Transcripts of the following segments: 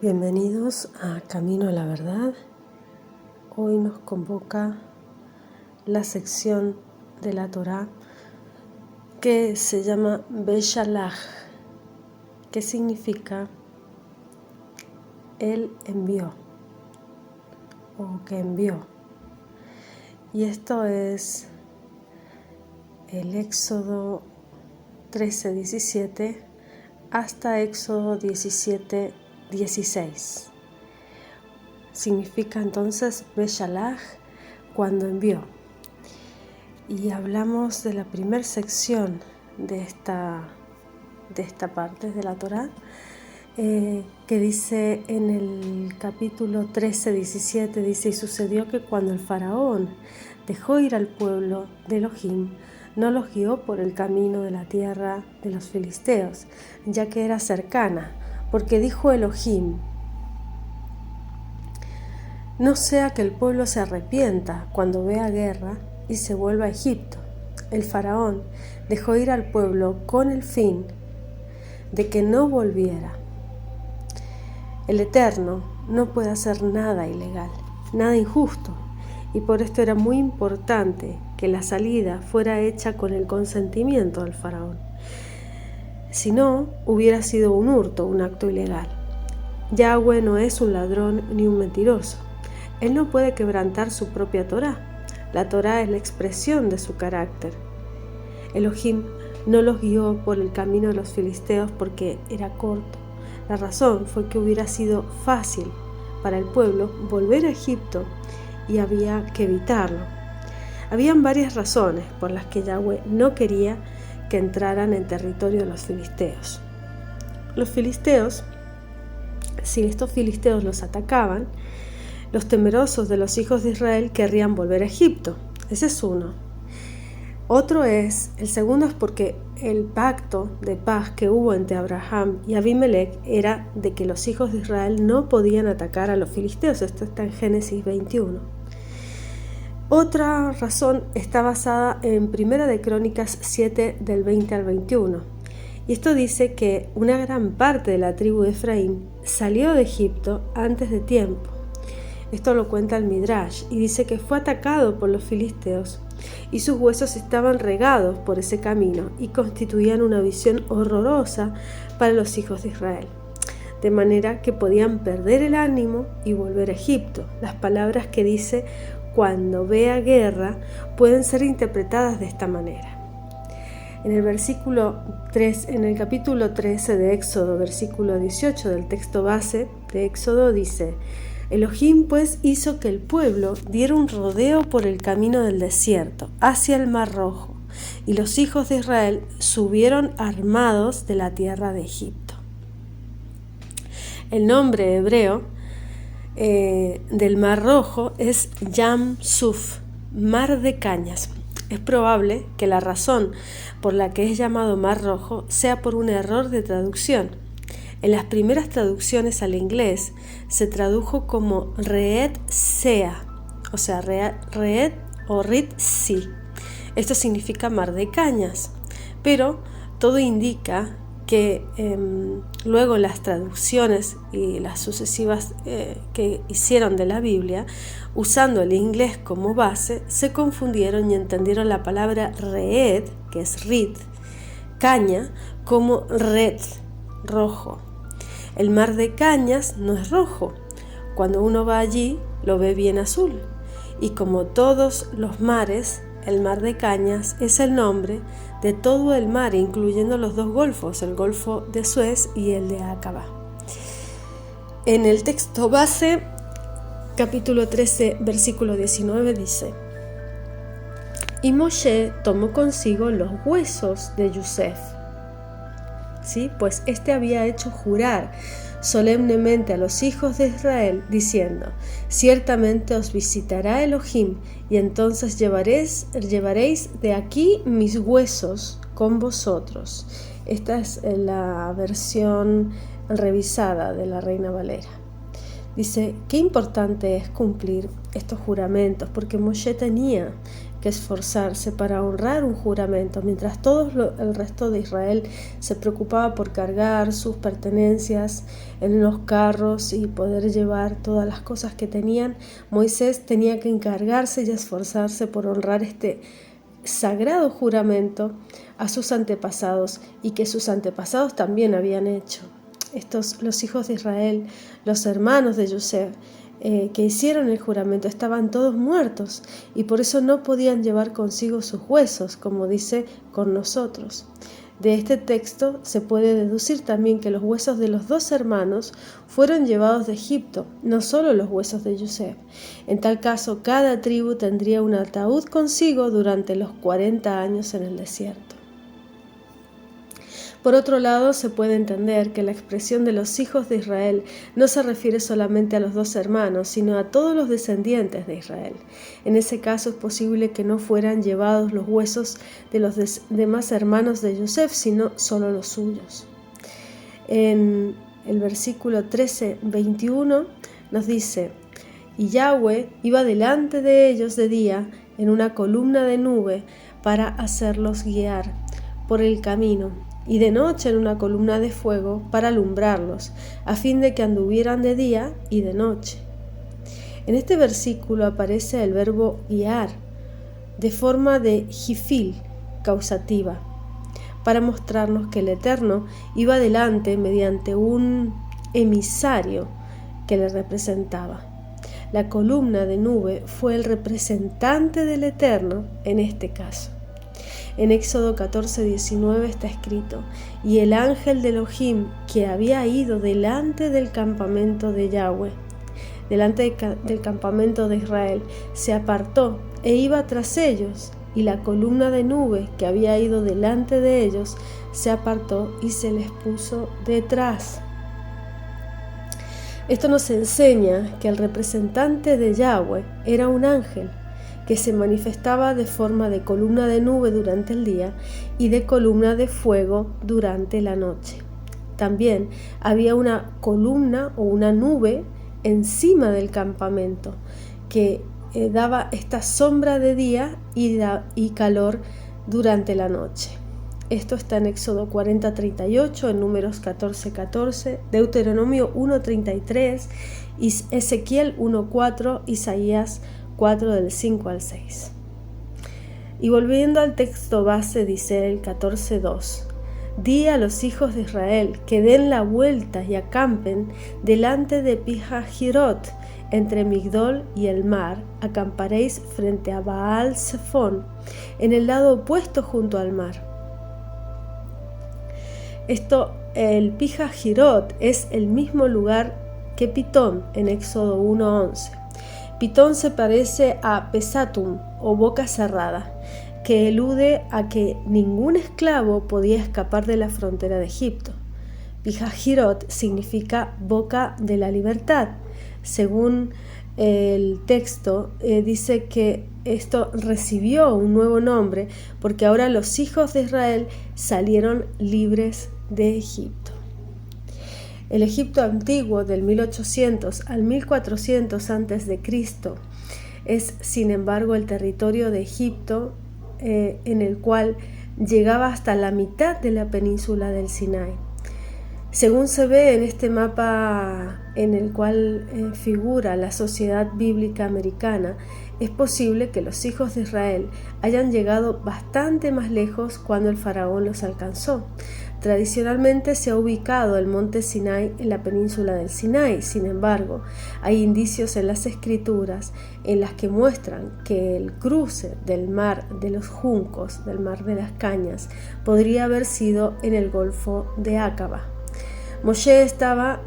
Bienvenidos a Camino a la Verdad. Hoy nos convoca la sección de la Torá que se llama Beshalach, que significa Él envió o que envió. Y esto es el Éxodo 13:17 hasta Éxodo 17:16. Significa entonces Beshalach, cuando envió. Y hablamos de la primera sección de esta parte de la Torá, que dice en el capítulo 13:17, dice: y sucedió que cuando el faraón dejó ir al pueblo de Elohim, no los guió por el camino de la tierra de los filisteos, ya que era cercana, porque dijo Elohim: no sea que el pueblo se arrepienta cuando vea guerra y se vuelva a Egipto. El faraón dejó ir al pueblo con el fin de que no volviera. El Eterno no puede hacer nada ilegal, nada injusto, y por esto era muy importante que la salida fuera hecha con el consentimiento del faraón. Si no, hubiera sido un hurto, un acto ilegal. Yahweh no es un ladrón ni un mentiroso. Él no puede quebrantar su propia Torá. La Torá es la expresión de su carácter. Elohim no los guió por el camino de los filisteos porque era corto. La razón fue que hubiera sido fácil para el pueblo volver a Egipto y había que evitarlo. Habían varias razones por las que Yahweh no quería que entraran en territorio de los filisteos. Los filisteos, si estos filisteos los atacaban, los temerosos de los hijos de Israel querrían volver a Egipto. Ese es uno. El segundo es porque el pacto de paz que hubo entre Abraham y Abimelech era de que los hijos de Israel no podían atacar a los filisteos. Esto está en Génesis 21. Otra razón está basada en Primera de Crónicas 7 del 20 al 21. Y esto dice que una gran parte de la tribu de Efraín salió de Egipto antes de tiempo. Esto lo cuenta el Midrash y dice que fue atacado por los filisteos y sus huesos estaban regados por ese camino y constituían una visión horrorosa para los hijos de Israel, de manera que podían perder el ánimo y volver a Egipto. Las palabras que dice cuando vea guerra pueden ser interpretadas de esta manera. En el capítulo 13 de Éxodo, versículo 18 del texto base de Éxodo dice: Elohim pues hizo que el pueblo diera un rodeo por el camino del desierto hacia el Mar Rojo, y los hijos de Israel subieron armados de la tierra de Egipto. El nombre hebreo del Mar Rojo es Yam Suf, Mar de Cañas. Es probable que la razón por la que es llamado Mar Rojo sea por un error de traducción. En las primeras traducciones al inglés se tradujo como Reed Sea, o sea, Reed o Rit Sea. Esto significa mar de cañas, pero todo indica que luego las traducciones y las sucesivas que hicieron de la Biblia, usando el inglés como base, se confundieron y entendieron la palabra Reed, que es Rit, caña, como Red, rojo. El mar de cañas no es rojo. Cuando uno va allí, lo ve bien azul. Y como todos los mares, el mar de Cañas es el nombre de todo el mar, incluyendo los dos golfos, el Golfo de Suez y el de Acaba. En el texto base, capítulo 13, versículo 19 dice: y Moshe tomó consigo los huesos de Yosef. ¿Sí? Pues este había hecho jurar solemnemente a los hijos de Israel, diciendo: ciertamente os visitará Elohim, y entonces llevaréis de aquí mis huesos con vosotros. Esta es la versión revisada de la Reina Valera. Dice, qué importante es cumplir estos juramentos, porque Moshe tenía que esforzarse para honrar un juramento, mientras todo el resto de Israel se preocupaba por cargar sus pertenencias en los carros y poder llevar todas las cosas que tenían. Moisés tenía que encargarse y esforzarse por honrar este sagrado juramento a sus antepasados, y que sus antepasados también habían hecho. Los hijos de Israel, los hermanos de Yosef, que hicieron el juramento, estaban todos muertos, y por eso no podían llevar consigo sus huesos, como dice con nosotros. De este texto se puede deducir también que los huesos de los dos hermanos fueron llevados de Egipto, no solo los huesos de Yosef. En tal caso, cada tribu tendría un ataúd consigo durante los 40 años en el desierto. Por otro lado, se puede entender que la expresión de los hijos de Israel no se refiere solamente a los dos hermanos, sino a todos los descendientes de Israel. En ese caso es posible que no fueran llevados los huesos de los demás hermanos de Yosef, sino solo los suyos. En el versículo 13-21 nos dice: y Yahweh iba delante de ellos de día en una columna de nube para hacerlos guiar por el camino, y de noche en una columna de fuego para alumbrarlos, a fin de que anduvieran de día y de noche. En este versículo aparece el verbo guiar, de forma de jifil, causativa, para mostrarnos que el Eterno iba delante mediante un emisario que le representaba. La columna de nube fue el representante del Eterno en este caso. En Éxodo 14:19 está escrito: y el ángel de Elohim que había ido delante del campamento de Yahweh, delante del campamento de Israel, se apartó e iba tras ellos, y la columna de nube que había ido delante de ellos se apartó y se les puso detrás. Esto nos enseña que el representante de Yahweh era un ángel que se manifestaba de forma de columna de nube durante el día y de columna de fuego durante la noche. También había una columna o una nube encima del campamento que daba esta sombra de día y calor durante la noche. Esto está en Éxodo 40:38, en Números 14:14, Deuteronomio 1:33, Ezequiel 1:4, Isaías 4 del 5 al 6. Y volviendo al texto base, dice el 14:2: di a los hijos de Israel que den la vuelta y acampen delante de Pijahirot, entre Migdol y el mar, acamparéis frente a Baal Zephón, en el lado opuesto junto al mar. El Pijahirot es el mismo lugar que Pitón en Éxodo 1:11. Pitón se parece a Pesatum o boca cerrada, que elude a que ningún esclavo podía escapar de la frontera de Egipto. Pijahirot significa boca de la libertad. Según el texto, dice que esto recibió un nuevo nombre porque ahora los hijos de Israel salieron libres de Egipto. El Egipto antiguo del 1800 al 1400 a.C. es, sin embargo, el territorio de Egipto en el cual llegaba hasta la mitad de la península del Sinai. Según se ve en este mapa en el cual figura la sociedad bíblica americana, es posible que los hijos de Israel hayan llegado bastante más lejos cuando el faraón los alcanzó. Tradicionalmente se ha ubicado el monte Sinai en la península del Sinai. Sin embargo, hay indicios en las escrituras en las que muestran que el cruce del mar de los juncos, del mar de las cañas, podría haber sido en el Golfo de Acaba. Moshe estaba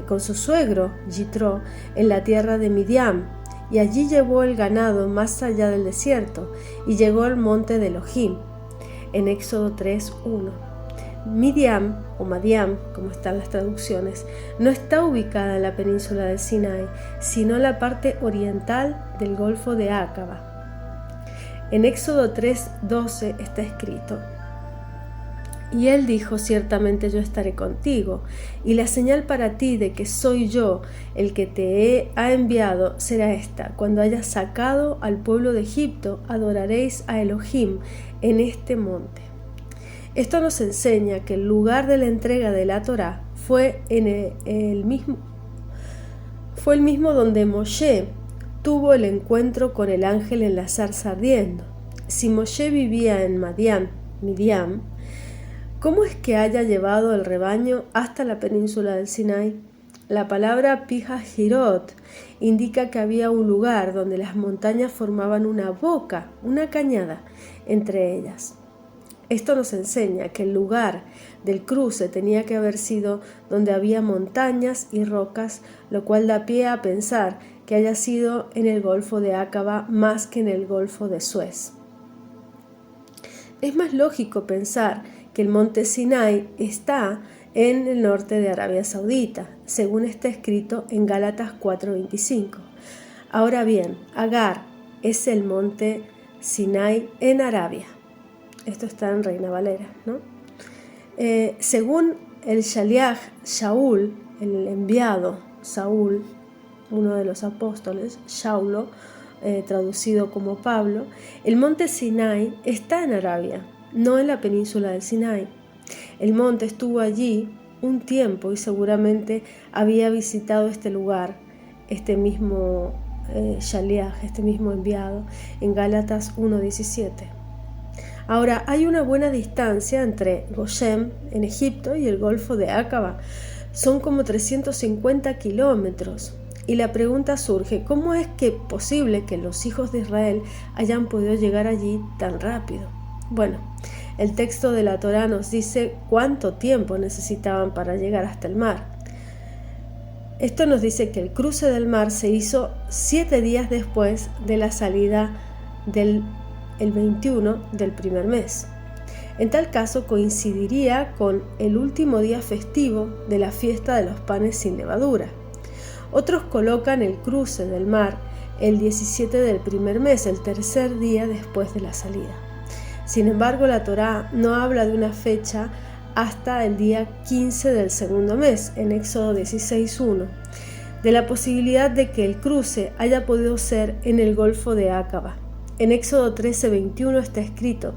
con su suegro, Yitro, en la tierra de Midian, y allí llevó el ganado más allá del desierto, y llegó al monte de Elohim, en Éxodo 3:1. Midian, o Madiam, como están las traducciones, no está ubicada en la península del Sinai, sino en la parte oriental del Golfo de Acaba. En Éxodo 3:12 está escrito: Y él dijo: ciertamente yo estaré contigo, y la señal para ti de que soy yo el que ha enviado será esta: cuando hayas sacado al pueblo de Egipto, adoraréis a Elohim en este monte. Esto nos enseña que el lugar de la entrega de la Torá fue el mismo donde Moshe tuvo el encuentro con el ángel en la zarza ardiendo. Si Moshe vivía en Midian, ¿cómo es que haya llevado el rebaño hasta la península del Sinai? La palabra Pijahirot indica que había un lugar donde las montañas formaban una boca, una cañada entre ellas. Esto nos enseña que el lugar del cruce tenía que haber sido donde había montañas y rocas, lo cual da pie a pensar que haya sido en el Golfo de Aqaba más que en el Golfo de Suez. Es más lógico pensar que el monte Sinai está en el norte de Arabia Saudita, según está escrito en Gálatas 4:25. Ahora bien, Agar es el monte Sinai en Arabia. Esto está en Reina Valera, ¿no? Según el Shaliach Shaul, el enviado Saúl, uno de los apóstoles, Shaulo, traducido como Pablo, el monte Sinai está en Arabia, no en la península del Sinai. El monte estuvo allí un tiempo y seguramente había visitado este lugar, este mismo Shaliach, este mismo enviado, en Gálatas 1:17. Ahora, hay una buena distancia entre Goshen, en Egipto, y el Golfo de Aqaba. Son como 350 kilómetros. Y la pregunta surge: ¿cómo es posible que los hijos de Israel hayan podido llegar allí tan rápido? Bueno, el texto de la Torá nos dice cuánto tiempo necesitaban para llegar hasta el mar. Esto nos dice que el cruce del mar se hizo 7 días después de la salida del 21 del primer mes. En tal caso coincidiría con el último día festivo de la fiesta de los panes sin levadura. Otros colocan el cruce del mar el 17 del primer mes, el tercer día después de la salida. Sin embargo, la Torá no habla de una fecha hasta el día 15 del segundo mes, en Éxodo 16:1, de la posibilidad de que el cruce haya podido ser en el Golfo de Aqaba. En Éxodo 13:21 está escrito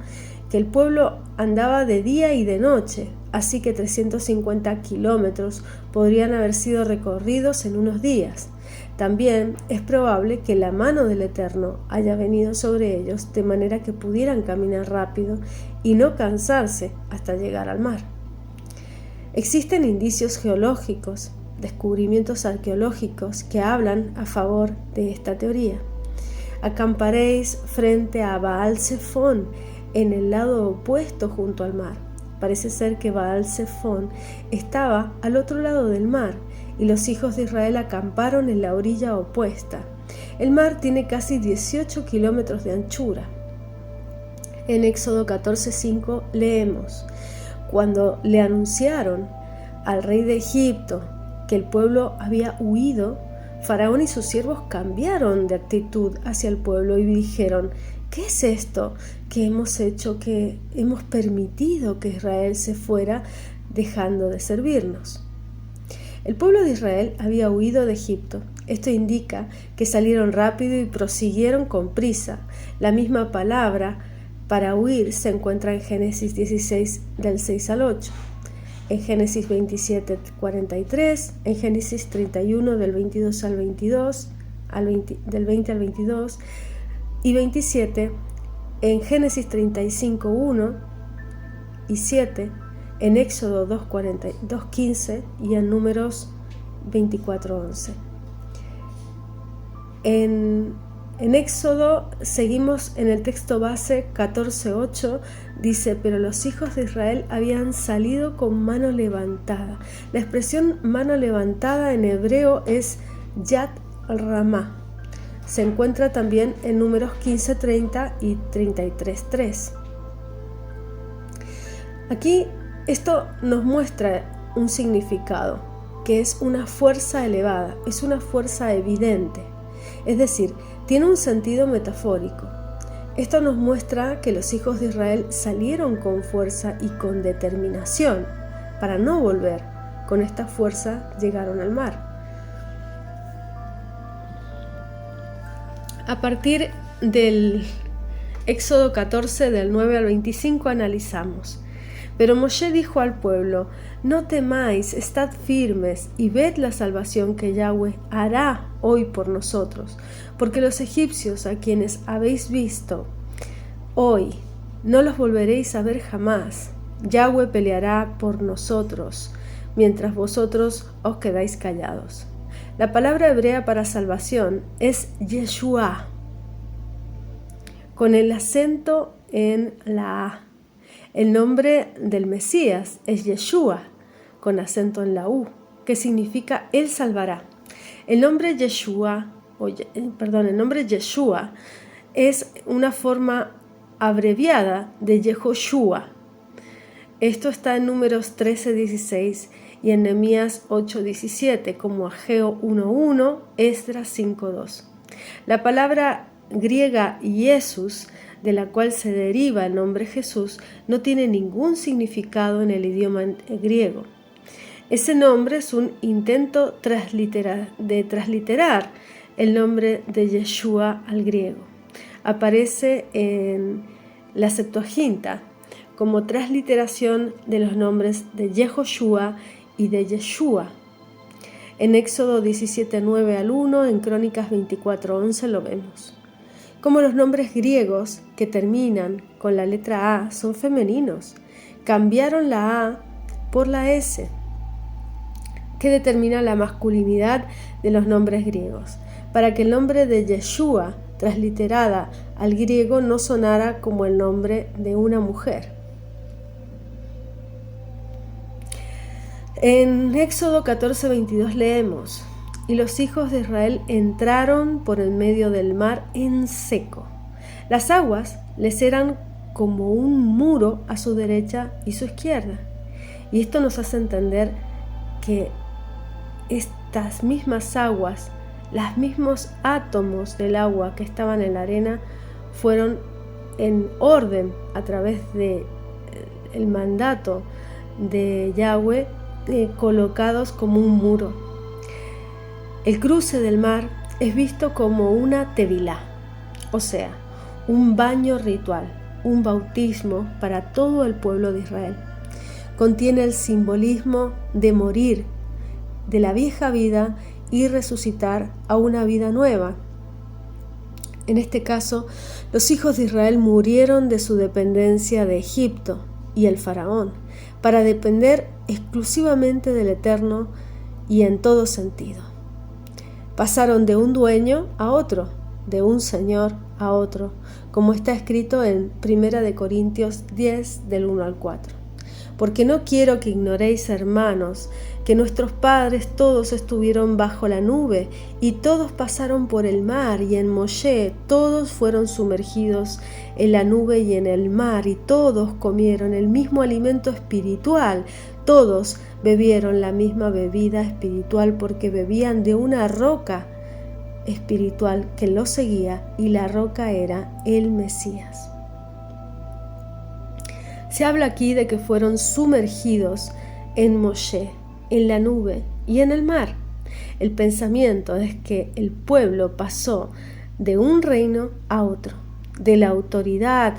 que el pueblo andaba de día y de noche, así que 350 kilómetros podrían haber sido recorridos en unos días. También es probable que la mano del Eterno haya venido sobre ellos de manera que pudieran caminar rápido y no cansarse hasta llegar al mar. Existen indicios geológicos, descubrimientos arqueológicos que hablan a favor de esta teoría. Acamparéis frente a Baal Zephón, en el lado opuesto junto al mar. Parece ser que Baal Zephón estaba al otro lado del mar y los hijos de Israel acamparon en la orilla opuesta. El mar tiene casi 18 kilómetros de anchura. En Éxodo 14:5 leemos: cuando le anunciaron al rey de Egipto que el pueblo había huido, Faraón y sus siervos cambiaron de actitud hacia el pueblo y dijeron: ¿qué es esto que hemos hecho, que hemos permitido que Israel se fuera dejando de servirnos? El pueblo de Israel había huido de Egipto. Esto indica que salieron rápido y prosiguieron con prisa. La misma palabra para huir se encuentra en Génesis 16 del 6 al 8. En Génesis 27:43, en Génesis 31 del 22 al 22, del 20 al 22 y 27, en Génesis 35:1 y 7, en Éxodo 2:15 y en Números 24:11. En Éxodo seguimos en el texto base 14:8, dice: pero los hijos de Israel habían salido con mano levantada. La expresión mano levantada en hebreo es Yad Ramá. Se encuentra también en Números 15:30 y 33:3. Aquí esto nos muestra un significado, que es una fuerza elevada, es una fuerza evidente. Es decir, tiene un sentido metafórico. Esto nos muestra que los hijos de Israel salieron con fuerza y con determinación para no volver. Con esta fuerza llegaron al mar. A partir del Éxodo 14, del 9 al 25, analizamos. Pero Moshe dijo al pueblo: no temáis, estad firmes y ved la salvación que Yahweh hará hoy por nosotros, porque los egipcios a quienes habéis visto hoy no los volveréis a ver jamás. Yahweh peleará por nosotros, mientras vosotros os quedáis callados. La palabra hebrea para salvación es Yeshua, con el acento en la A. El nombre del Mesías es Yeshua, con acento en la U, que significa Él salvará. El nombre Yeshua es una forma abreviada de Yehoshua. Esto está en Números 13:16 y en Nehemías 8:17, como Ageo 1:1, Esdras 5:2. La palabra griega Jesús, de la cual se deriva el nombre Jesús, no tiene ningún significado en el idioma griego. Ese nombre es un intento de transliterar el nombre de Yeshua al griego. Aparece en la Septuaginta como transliteración de los nombres de Yehoshua y de Yeshua. En Éxodo 17:9 al 1, en Crónicas 24:11 lo vemos. Como los nombres griegos que terminan con la letra A son femeninos, cambiaron la A por la S, que determina la masculinidad de los nombres griegos, para que el nombre de Yeshua, transliterada al griego, no sonara como el nombre de una mujer. En Éxodo 14:22 leemos: y los hijos de Israel entraron por el medio del mar en seco. Las aguas les eran como un muro a su derecha y su izquierda. Y esto nos hace entender que estas mismas aguas, los mismos átomos del agua que estaban en la arena, fueron en orden a través del mandato de Yahweh, colocados como un muro. El cruce del mar es visto como una tevilá, o sea, un baño ritual, un bautismo para todo el pueblo de Israel. Contiene el simbolismo de morir de la vieja vida y resucitar a una vida nueva. En este caso, los hijos de Israel murieron de su dependencia de Egipto y el faraón, para depender exclusivamente del Eterno y en todo sentido. Pasaron de un dueño a otro, de un señor a otro, como está escrito en 1 Corintios 10, del 1 al 4. Porque no quiero que ignoréis, hermanos, que nuestros padres todos estuvieron bajo la nube, y todos pasaron por el mar, y en Moshe todos fueron sumergidos en la nube y en el mar, y todos comieron el mismo alimento espiritual, todos bebieron la misma bebida espiritual, porque bebían de una roca espiritual que los seguía, y la roca era el Mesías. Se habla aquí de que fueron sumergidos en Moshe, en la nube y en el mar. El pensamiento es que el pueblo pasó de un reino a otro, de la autoridad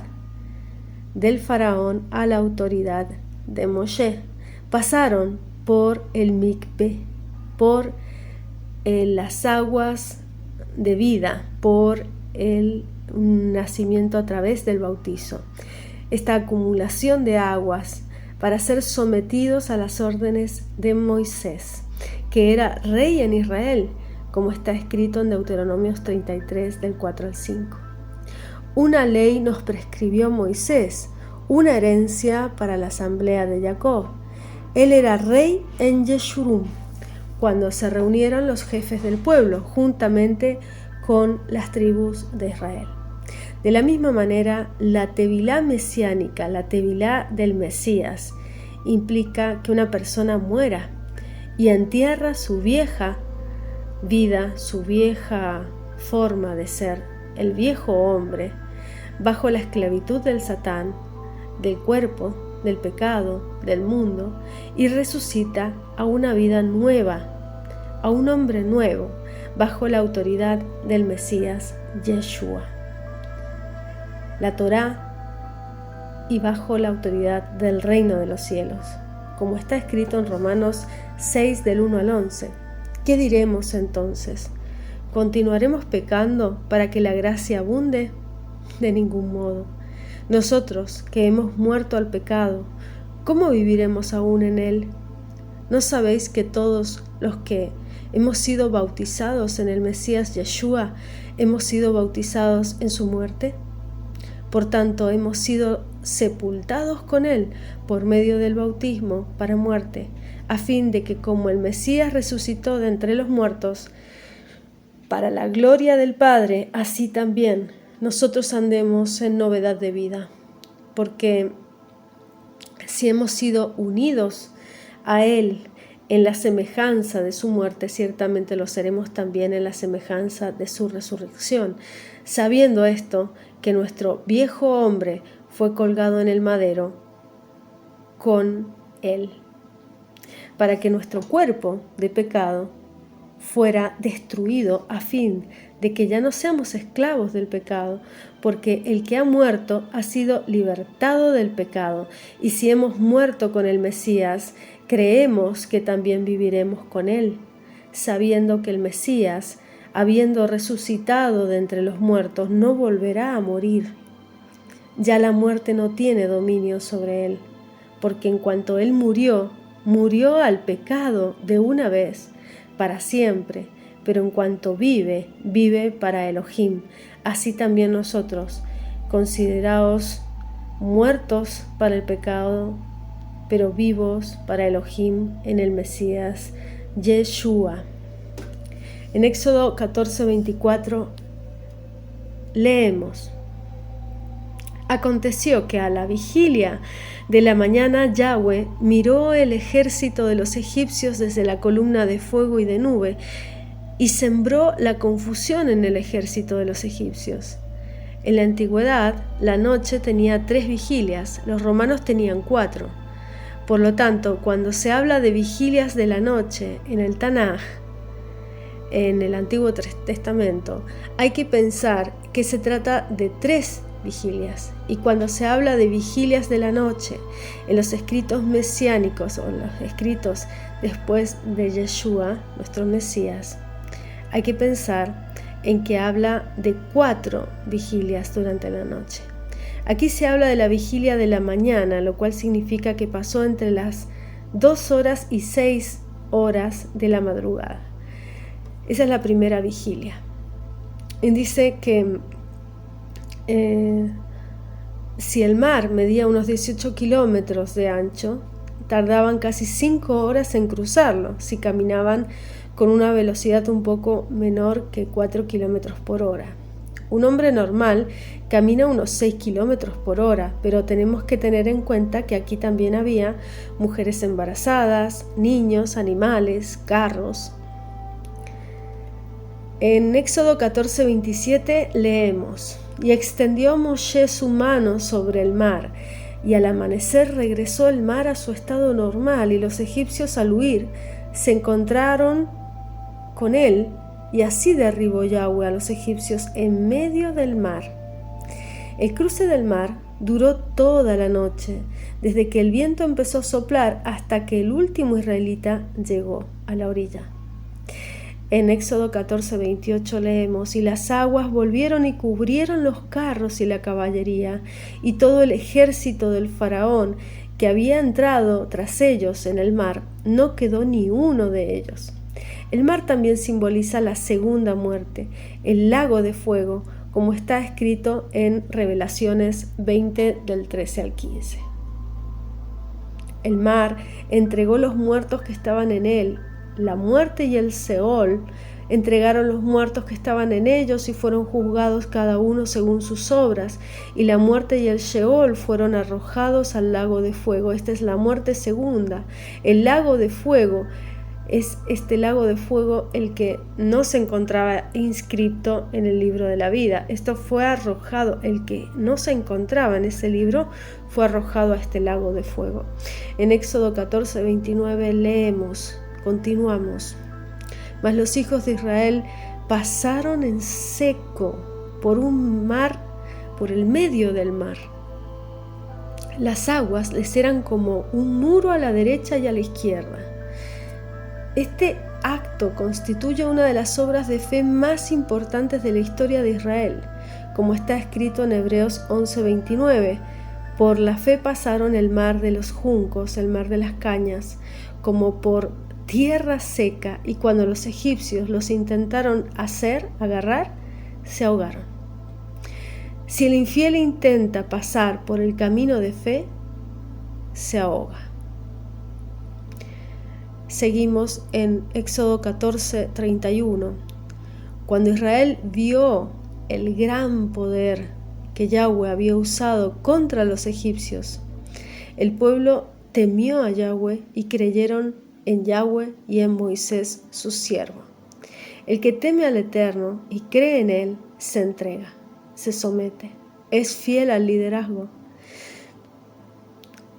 del faraón a la autoridad de Moshe. Pasaron por el mikve, por las aguas de vida, por el nacimiento a través del bautizo. Esta acumulación de aguas para ser sometidos a las órdenes de Moisés, que era rey en Israel, como está escrito en Deuteronomios 33, del 4 al 5. Una ley nos prescribió Moisés, una herencia para la asamblea de Jacob. Él era rey en Yeshurun, cuando se reunieron los jefes del pueblo, juntamente con las tribus de Israel. De la misma manera, la tevilá mesiánica, la tevilá del Mesías, implica que una persona muera y entierra su vieja vida, su vieja forma de ser, el viejo hombre, bajo la esclavitud del Satán, del cuerpo, del pecado, del mundo, y resucita a una vida nueva, a un hombre nuevo, bajo la autoridad del Mesías Yeshua. La Torá y bajo la autoridad del reino de los cielos, como está escrito en Romanos 6 del 1 al 11. ¿Qué diremos entonces? ¿Continuaremos pecando para que la gracia abunde? De ningún modo. Nosotros que hemos muerto al pecado, ¿cómo viviremos aún en él? ¿No sabéis que todos los que hemos sido bautizados en el Mesías Yeshua, hemos sido bautizados en su muerte? Por tanto, hemos sido sepultados con él por medio del bautismo para muerte, a fin de que como el Mesías resucitó de entre los muertos, para la gloria del Padre, así también nosotros andemos en novedad de vida. Porque si hemos sido unidos a Él en la semejanza de su muerte, ciertamente lo seremos también en la semejanza de su resurrección, sabiendo esto, que nuestro viejo hombre fue colgado en el madero con Él, para que nuestro cuerpo de pecado fuera destruido, a fin de que ya no seamos esclavos del pecado, porque el que ha muerto ha sido libertado del pecado, y si hemos muerto con el Mesías, creemos que también viviremos con él, sabiendo que el Mesías, habiendo resucitado de entre los muertos, no volverá a morir. Ya la muerte no tiene dominio sobre él, porque en cuanto él murió, murió al pecado de una vez, para siempre, pero en cuanto vive, vive para Elohim. Así también nosotros, consideraos muertos para el pecado, pero vivos para Elohim en el Mesías Yeshua. En Éxodo 14:24 leemos: Aconteció que a la vigilia de la mañana Yahweh miró el ejército de los egipcios desde la columna de fuego y de nube, y sembró la confusión en el ejército de los egipcios. En la antigüedad, la noche tenía 3 vigilias, los romanos tenían 4. Por lo tanto, cuando se habla de vigilias de la noche en el Tanaj, en el Antiguo Testamento, hay que pensar que se trata de 3 vigilias. Y cuando se habla de vigilias de la noche en los escritos mesiánicos o en los escritos después de Yeshua, nuestro Mesías, hay que pensar en que habla de 4 vigilias durante la noche. Aquí se habla de la vigilia de la mañana, lo cual significa que pasó entre las 2 horas y 6 horas de la madrugada. Esa es la primera vigilia. Y dice que si el mar medía unos 18 kilómetros de ancho, tardaban casi 5 horas en cruzarlo, si caminaban con una velocidad un poco menor que 4 kilómetros por hora. Un hombre normal camina unos 6 kilómetros por hora, pero tenemos que tener en cuenta que aquí también había mujeres embarazadas, niños, animales, carros. En Éxodo 14:27 leemos: Y extendió Moshe su mano sobre el mar, y al amanecer regresó el mar a su estado normal, y los egipcios al huir se encontraron con él, y así derribó Yahweh a los egipcios en medio del mar. El cruce del mar duró toda la noche, desde que el viento empezó a soplar hasta que el último israelita llegó a la orilla. En Éxodo 14:28 leemos: Y las aguas volvieron y cubrieron los carros y la caballería, y todo el ejército del faraón que había entrado tras ellos en el mar, no quedó ni uno de ellos. El mar también simboliza la segunda muerte, el lago de fuego, como está escrito en Revelaciones 20 del 13 al 15. El mar entregó los muertos que estaban en él. La muerte y el Seol entregaron los muertos que estaban en ellos y fueron juzgados cada uno según sus obras, y la muerte y el Sheol fueron arrojados al lago de fuego. Esta es la muerte segunda. El lago de fuego es este lago de fuego el que no se encontraba inscrito en el libro de la vida. Esto fue arrojado, el que no se encontraba en ese libro fue arrojado a este lago de fuego. En Éxodo 14:29 leemos, continuamos. Mas los hijos de Israel pasaron en seco por un mar, por el medio del mar. Las aguas les eran como un muro a la derecha y a la izquierda. Este acto constituye una de las obras de fe más importantes de la historia de Israel, como está escrito en Hebreos 11:29. Por la fe pasaron el mar de los juncos, el mar de las cañas, como por tierra seca, y cuando los egipcios los intentaron agarrar, se ahogaron. Si el infiel intenta pasar por el camino de fe, se ahoga. Seguimos en Éxodo 14:31. Cuando Israel vio el gran poder que Yahweh había usado contra los egipcios, el pueblo temió a Yahweh y creyeron en Yahweh y en Moisés su siervo. El que teme al Eterno y cree en Él se entrega, se somete, es fiel al liderazgo.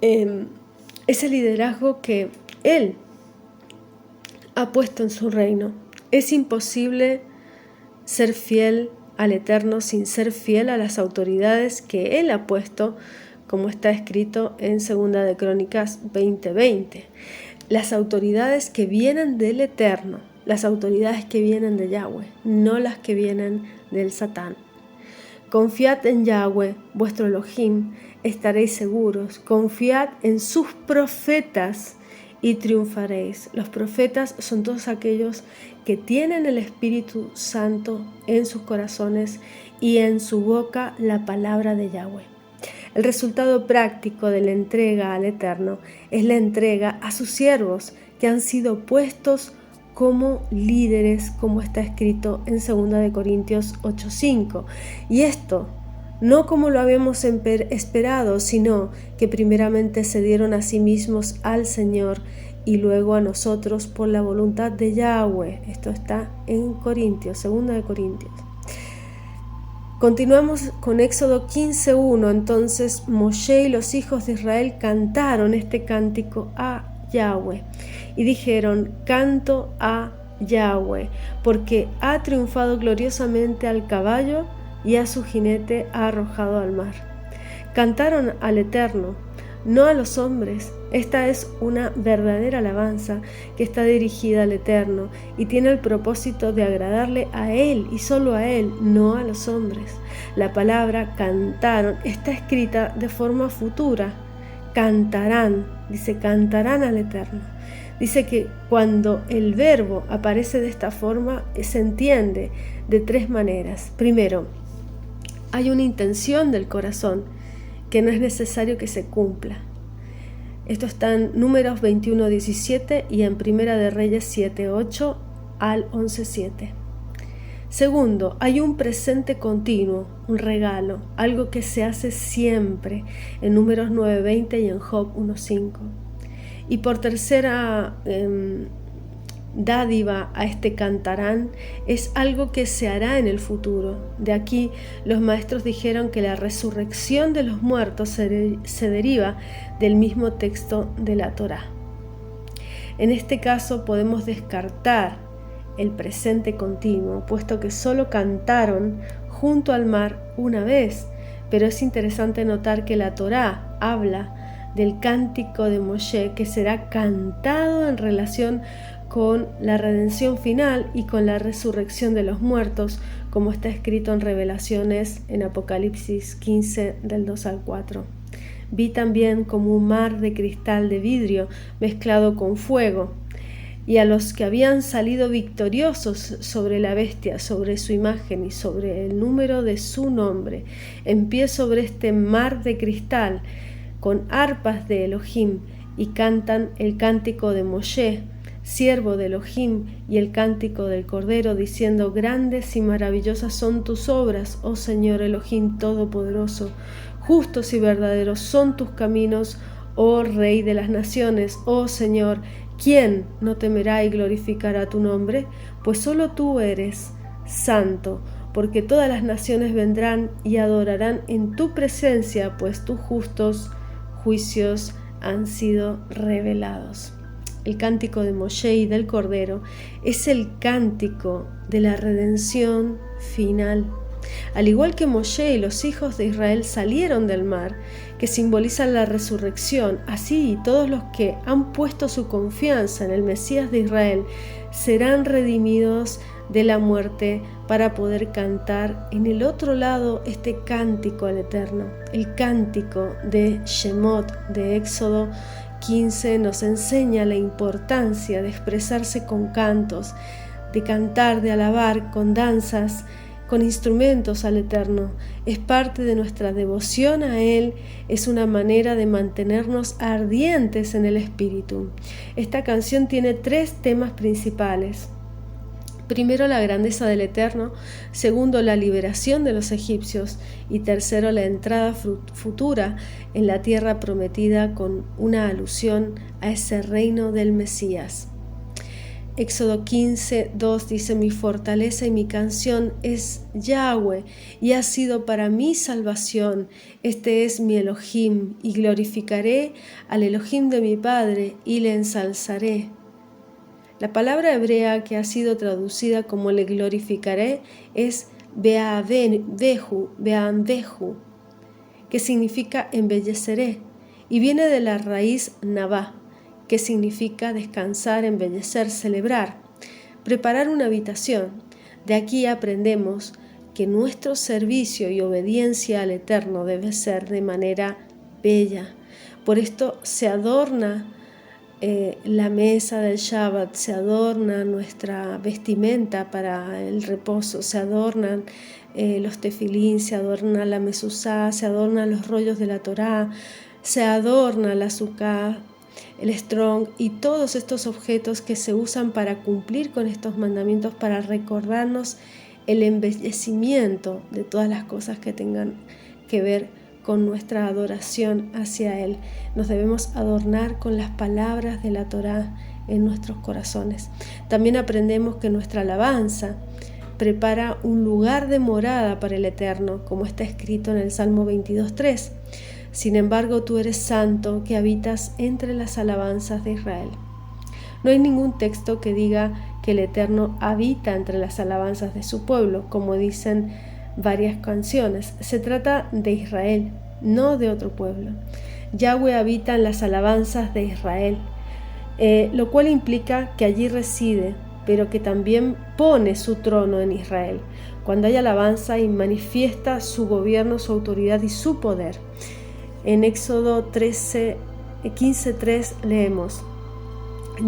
Ese liderazgo que Él ha puesto en su reino. Es imposible ser fiel al Eterno sin ser fiel a las autoridades que Él ha puesto, como está escrito en 2 de Crónicas 20:20. Las autoridades que vienen del Eterno, las autoridades que vienen de Yahweh, no las que vienen del Satán. Confiad en Yahweh, vuestro Elohim, estaréis seguros. Confiad en sus profetas y triunfaréis. Los profetas son todos aquellos que tienen el Espíritu Santo en sus corazones y en su boca la palabra de Yahweh. El resultado práctico de la entrega al Eterno es la entrega a sus siervos que han sido puestos como líderes, como está escrito en 2 de Corintios 8:5. Y esto no como lo habíamos esperado, sino que primeramente se dieron a sí mismos al Señor y luego a nosotros por la voluntad de Yahweh. Esto está en Corintios, 2 de Corintios. Continuamos con Éxodo 15:1. Entonces Moshe y los hijos de Israel cantaron este cántico a Yahweh y dijeron: canto a Yahweh, porque ha triunfado gloriosamente al caballo y a su jinete ha arrojado al mar. Cantaron al Eterno, no a los hombres. Esta es una verdadera alabanza que está dirigida al Eterno y tiene el propósito de agradarle a Él y solo a Él, no a los hombres. La palabra cantaron está escrita de forma futura. Cantarán, dice, cantarán al Eterno. Dice que cuando el verbo aparece de esta forma se entiende de tres maneras. Primero, hay una intención del corazón que no es necesario que se cumpla. Esto está en Números 21:17 y en Primera de Reyes 7:8 al 11:7. Segundo, hay un presente continuo, un regalo, algo que se hace siempre, en Números 9:20 y en Job 1:5. Y por tercera dádiva a este cantarán, es algo que se hará en el futuro. De aquí los maestros dijeron que la resurrección de los muertos se deriva del mismo texto de la Torá. En este caso podemos descartar el presente continuo, puesto que solo cantaron junto al mar una vez, pero es interesante notar que la Torá habla del cántico de Moshe que será cantado en relación con la redención final y con la resurrección de los muertos, como está escrito en Revelaciones en Apocalipsis 15 del 2 al 4. Vi también como un mar de cristal de vidrio mezclado con fuego, y a los que habían salido victoriosos sobre la bestia, sobre su imagen y sobre el número de su nombre, en pie sobre este mar de cristal, con arpas de Elohim, y cantan el cántico de Moshe, siervo de Elohim, y el cántico del Cordero, diciendo: grandes y maravillosas son tus obras, oh Señor Elohim Todopoderoso, justos y verdaderos son tus caminos, oh Rey de las naciones, oh Señor, ¿Quién no temerá y glorificará tu nombre? Pues solo tú eres santo, porque todas las naciones vendrán y adorarán en tu presencia, pues tus justos juicios han sido revelados. El cántico de Moshe y del Cordero es el cántico de la redención final. Al igual que Moshe y los hijos de Israel salieron del mar, que simboliza la resurrección, así todos los que han puesto su confianza en el Mesías de Israel serán redimidos de la muerte para poder cantar en el otro lado este cántico al Eterno. El cántico de Shemot de Éxodo 15 nos enseña la importancia de expresarse con cantos, de cantar, de alabar con danzas, con instrumentos al Eterno. Es parte de nuestra devoción a Él, es una manera de mantenernos ardientes en el Espíritu. Esta canción tiene 3 temas principales. Primero, la grandeza del Eterno. Segundo, la liberación de los egipcios. Y tercero, la entrada futura en la tierra prometida, con una alusión a ese reino del Mesías. Éxodo 15, 2 dice: mi fortaleza y mi canción es Yahweh, y ha sido para mi salvación. Este es mi Elohim, y glorificaré al Elohim de mi Padre, y le ensalzaré. La palabra hebrea que ha sido traducida como le glorificaré es be'anvehu, que significa embelleceré, y viene de la raíz navá, que significa descansar, embellecer, celebrar, preparar una habitación. De aquí aprendemos que nuestro servicio y obediencia al Eterno debe ser de manera bella. Por esto se adorna la mesa del Shabbat, se adorna nuestra vestimenta para el reposo, se adornan los tefilín, se adorna la mesuzá, se adornan los rollos de la Torá, se adorna la suká, el strong y todos estos objetos que se usan para cumplir con estos mandamientos, para recordarnos el embellecimiento de todas las cosas que tengan que ver con nuestra adoración hacia Él. Nos debemos adornar con las palabras de la Torá en nuestros corazones. También aprendemos que nuestra alabanza prepara un lugar de morada para el Eterno, como está escrito en el Salmo 22:3. Sin embargo, tú eres santo, que habitas entre las alabanzas de Israel. No hay ningún texto que diga que el Eterno habita entre las alabanzas de su pueblo, como dicen varias canciones. Se trata de Israel, no de otro pueblo. Yahweh habita en las alabanzas de Israel, lo cual implica que allí reside, pero que también pone su trono en Israel. Cuando hay alabanza y manifiesta su gobierno, su autoridad y su poder. En Éxodo 15:3 leemos: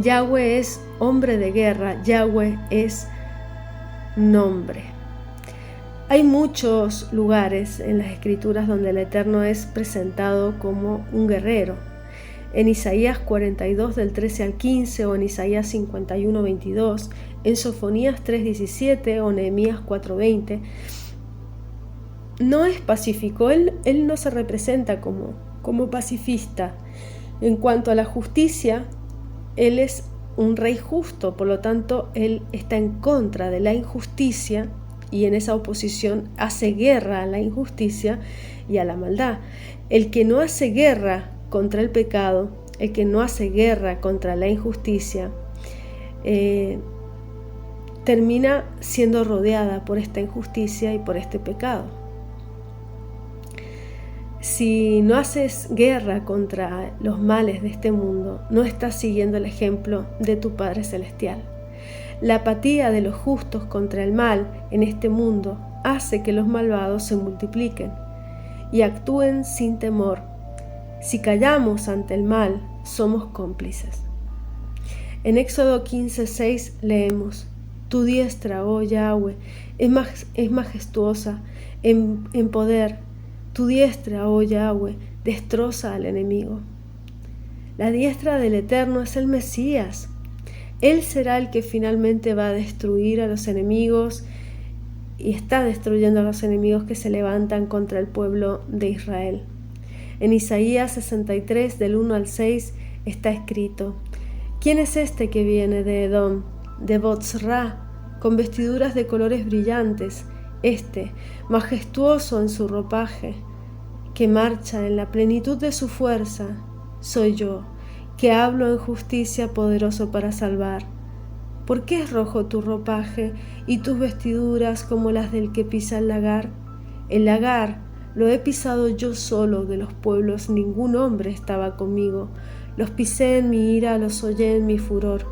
Yahweh es hombre de guerra, Yahweh es nombre. Hay muchos lugares en las Escrituras donde el Eterno es presentado como un guerrero. En Isaías 42 del 13 al 15 o en Isaías 51, 22, en Sofonías 3:17 o Nehemías 4:20. No es pacífico, él no se representa como pacifista. En cuanto a la justicia, él es un rey justo, por lo tanto, él está en contra de la injusticia y en esa oposición hace guerra a la injusticia y a la maldad. El que no hace guerra contra el pecado, el que no hace guerra contra la injusticia, termina siendo rodeada por esta injusticia y por este pecado. Si no haces guerra contra los males de este mundo, no estás siguiendo el ejemplo de tu Padre Celestial. La apatía de los justos contra el mal en este mundo hace que los malvados se multipliquen y actúen sin temor. Si callamos ante el mal, somos cómplices. En Éxodo 15:6 leemos: Tu diestra, oh Yahweh, es majestuosa en poder. Tu diestra, oh Yahweh, destroza al enemigo. La diestra del Eterno es el Mesías. Él será el que finalmente va a destruir a los enemigos y está destruyendo a los enemigos que se levantan contra el pueblo de Israel. En Isaías 63, del 1 al 6, está escrito: ¿Quién es este que viene de Edom, de Botzra, con vestiduras de colores brillantes, este, majestuoso en su ropaje, que marcha en la plenitud de su fuerza? Soy yo, que hablo en justicia, poderoso para salvar. ¿Por qué es rojo tu ropaje y tus vestiduras como las del que pisa el lagar? El lagar lo he pisado yo solo de los pueblos, ningún hombre estaba conmigo. Los pisé en mi ira, los hollé en mi furor.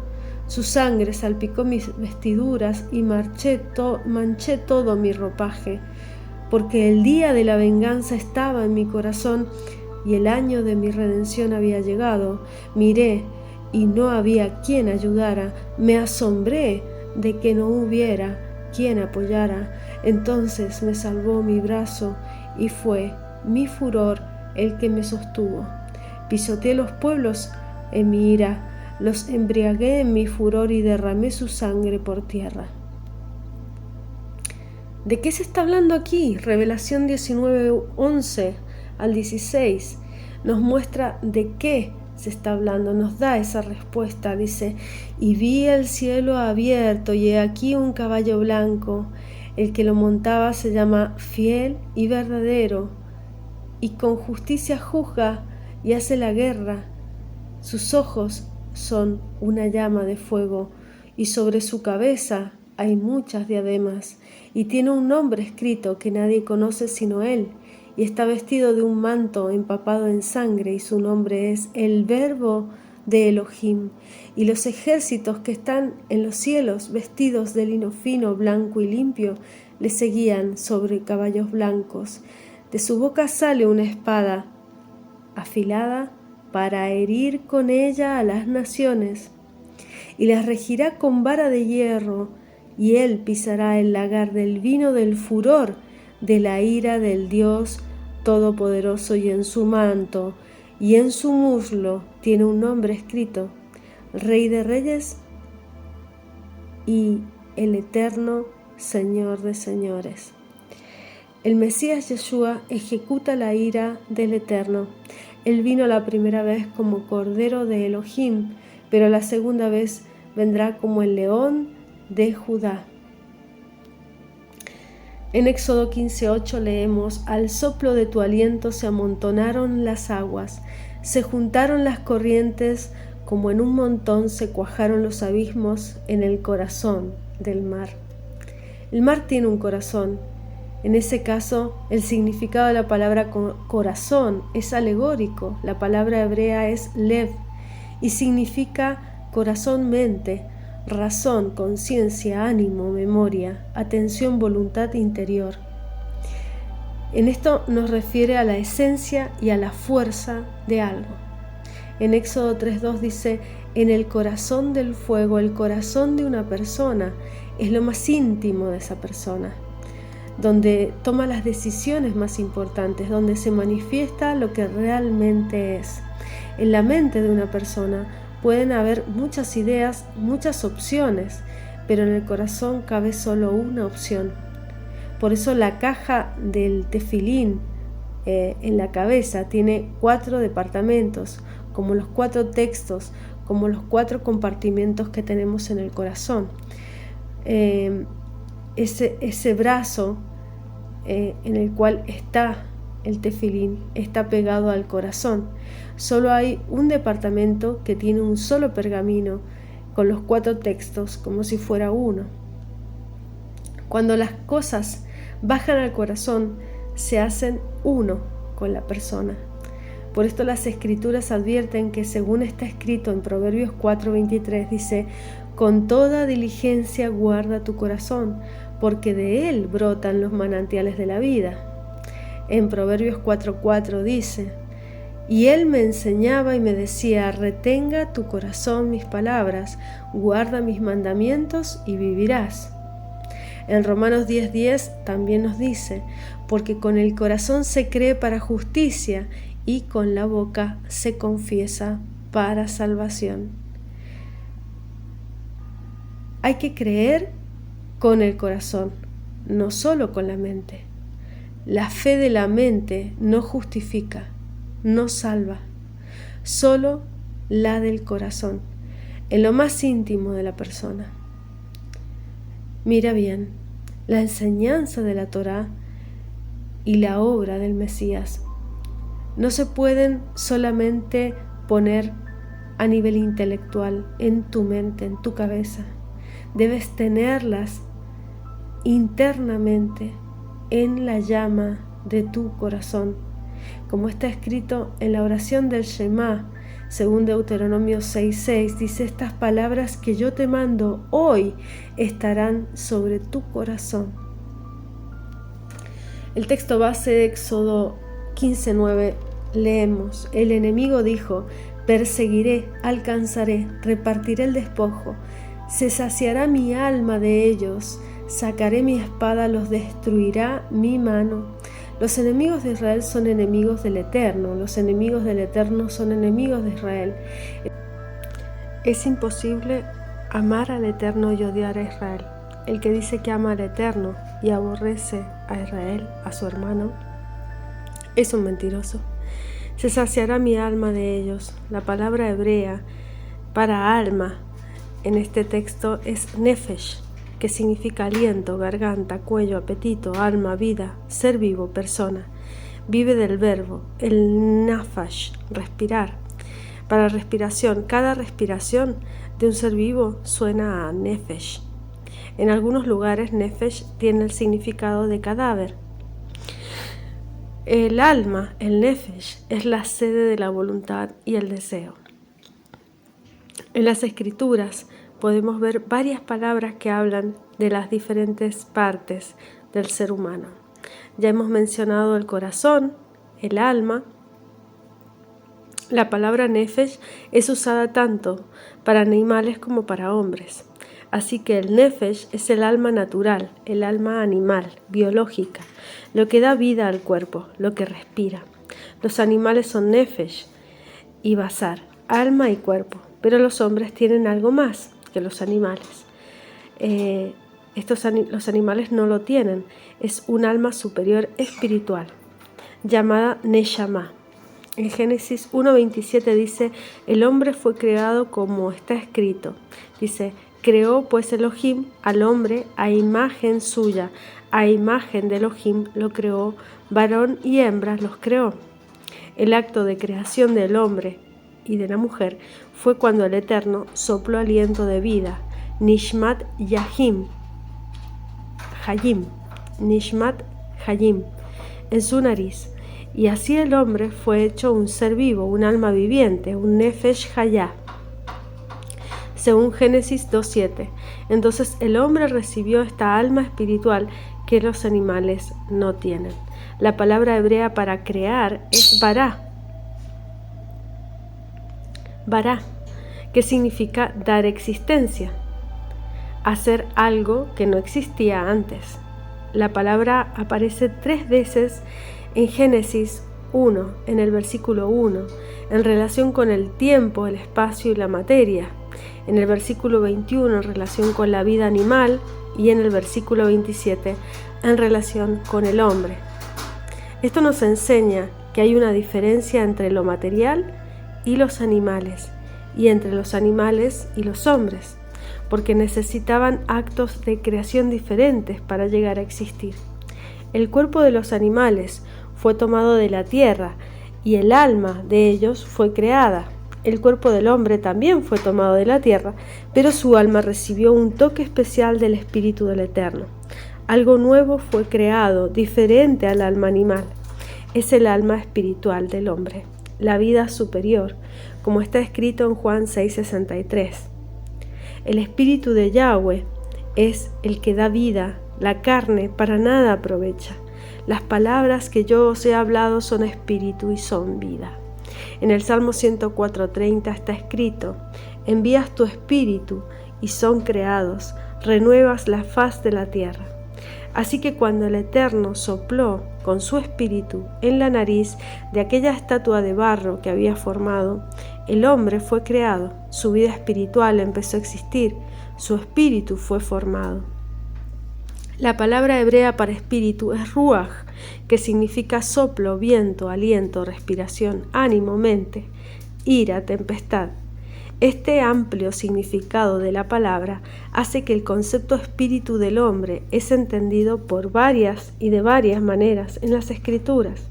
Su sangre salpicó mis vestiduras y manché todo mi ropaje, porque el día de la venganza estaba en mi corazón y el año de mi redención había llegado. Miré y no había quien ayudara, me asombré de que no hubiera quien apoyara. Entonces me salvó mi brazo y fue mi furor el que me sostuvo. Pisoteé los pueblos en mi ira, los embriagué en mi furor y derramé su sangre por tierra. ¿De qué se está hablando aquí? Revelación 19, 11 al 16 nos muestra de qué se está hablando, nos da esa respuesta. Dice: y vi el cielo abierto y he aquí un caballo blanco. El que lo montaba se llama Fiel y Verdadero, y con justicia juzga y hace la guerra. Sus ojos son una llama de fuego, y sobre su cabeza hay muchas diademas, y tiene un nombre escrito que nadie conoce sino él, y está vestido de un manto empapado en sangre, y su nombre es el Verbo de Elohim. Y los ejércitos que están en los cielos, vestidos de lino fino, blanco y limpio, le seguían sobre caballos blancos. De su boca sale una espada afilada para herir con ella a las naciones, y las regirá con vara de hierro, y él pisará el lagar del vino del furor de la ira del Dios Todopoderoso, y en su manto y en su muslo tiene un nombre escrito: Rey de Reyes y el Eterno Señor de Señores. El Mesías Yeshua ejecuta la ira del Eterno. Él vino la primera vez como Cordero de Elohim, pero la segunda vez vendrá como el León de Judá. En Éxodo 15:8 leemos: al soplo de tu aliento se amontonaron las aguas, se juntaron las corrientes, como en un montón se cuajaron los abismos en el corazón del mar. El mar tiene un corazón. En ese caso, el significado de la palabra corazón es alegórico. La palabra hebrea es lev y significa corazón-mente, razón, conciencia, ánimo, memoria, atención, voluntad interior. En esto nos refiere a la esencia y a la fuerza de algo. En Éxodo 3:2 dice: en el corazón del fuego, el corazón de una persona es lo más íntimo de esa persona, donde toma las decisiones más importantes, donde se manifiesta lo que realmente es. En la mente de una persona pueden haber muchas ideas, muchas opciones, pero en el corazón cabe solo una opción. Por eso la caja del tefilín en la cabeza tiene 4 departamentos, como los 4 textos, como los 4 compartimentos que tenemos en el corazón. Ese brazo en el cual está el tefilín está pegado al corazón. Solo hay un departamento que tiene un solo pergamino con los 4 textos como si fuera uno. Cuando las cosas bajan al corazón, se hacen uno con la persona. Por esto las escrituras advierten que, según está escrito en Proverbios 4:23, dice: con toda diligencia guarda tu corazón, porque de él brotan los manantiales de la vida. En Proverbios 4:4 dice: y él me enseñaba y me decía: retenga tu corazón mis palabras, guarda mis mandamientos y vivirás. En Romanos 10:10 también nos dice: porque con el corazón se cree para justicia y con la boca se confiesa para salvación. Hay que creer con el corazón, no solo con la mente. La fe de la mente no justifica, no salva, solo la del corazón. en lo más íntimo de la persona. Mira bien, la enseñanza de la Torá y la obra del Mesías no se pueden solamente poner a nivel intelectual, en tu mente, en tu cabeza. Debes tenerlas internamente en la llama de tu corazón, como está escrito en la oración del Shema, según Deuteronomio 6:6, dice: estas palabras que yo te mando hoy estarán sobre tu corazón. El texto base de Éxodo 15:9 leemos: el enemigo dijo: perseguiré, alcanzaré, repartiré el despojo, se saciará mi alma de ellos, sacaré mi espada, los destruirá mi mano. Los enemigos de Israel son enemigos del Eterno, los enemigos del Eterno son enemigos de Israel. Es imposible amar al Eterno y odiar a Israel. El que dice que ama al Eterno y aborrece a Israel, a su hermano, es un mentiroso. Se saciará mi alma de ellos. La palabra hebrea para alma en este texto es nefesh, que significa aliento, garganta, cuello, apetito, alma, vida, ser vivo, persona. Vive del verbo, el nafash, respirar. Para respiración, cada respiración de un ser vivo suena a nefesh. En algunos lugares, nefesh tiene el significado de cadáver. El alma, el nefesh, es la sede de la voluntad y el deseo. En las Escrituras podemos ver varias palabras que hablan de las diferentes partes del ser humano. Ya hemos mencionado el corazón, el alma. La palabra nefesh es usada tanto para animales como para hombres. Así que el nefesh es el alma natural, el alma animal, biológica, lo que da vida al cuerpo, lo que respira. Los animales son nefesh y basar, alma y cuerpo, pero los hombres tienen algo más que los animales. Los animales no lo tienen, es un alma superior espiritual, llamada Neshama. En Génesis 1:27 dice: el hombre fue creado como está escrito. Dice: creó pues Elohim al hombre a imagen suya, a imagen de Elohim lo creó, varón y hembra los creó. El acto de creación del hombre y de la mujer fue cuando el Eterno sopló aliento de vida, Nishmat Hayim, en su nariz. Y así el hombre fue hecho un ser vivo, un alma viviente, un Nefesh Hayah, según Génesis 2:7. Entonces el hombre recibió esta alma espiritual que los animales no tienen. La palabra hebrea para crear es bará, que significa dar existencia, hacer algo que no existía antes. La palabra aparece 3 veces en Génesis 1, en el versículo 1, en relación con el tiempo, el espacio y la materia. En el versículo 21, en relación con la vida animal, y en el versículo 27, en relación con el hombre. Esto nos enseña que hay una diferencia entre lo material y los animales, y entre los animales y los hombres, porque necesitaban actos de creación diferentes para llegar a existir. El cuerpo de los animales fue tomado de la tierra y el alma de ellos fue creada. El cuerpo del hombre también fue tomado de la tierra, pero su alma recibió un toque especial del Espíritu del Eterno. Algo nuevo fue creado, diferente al alma animal. Es el alma espiritual del hombre, la vida superior, como está escrito en Juan 6:63. El Espíritu de Yahweh es el que da vida, la carne para nada aprovecha. Las palabras que yo os he hablado son espíritu y son vida. En el Salmo 104:30 está escrito: envías tu espíritu y son creados, renuevas la faz de la tierra. Así que cuando el Eterno sopló con su espíritu en la nariz de aquella estatua de barro que había formado, el hombre fue creado, su vida espiritual empezó a existir, su espíritu fue formado. La palabra hebrea para espíritu es ruach, que significa soplo, viento, aliento, respiración, ánimo, mente, ira, tempestad. Este amplio significado de la palabra hace que el concepto espíritu del hombre es entendido por varias y de varias maneras en las Escrituras.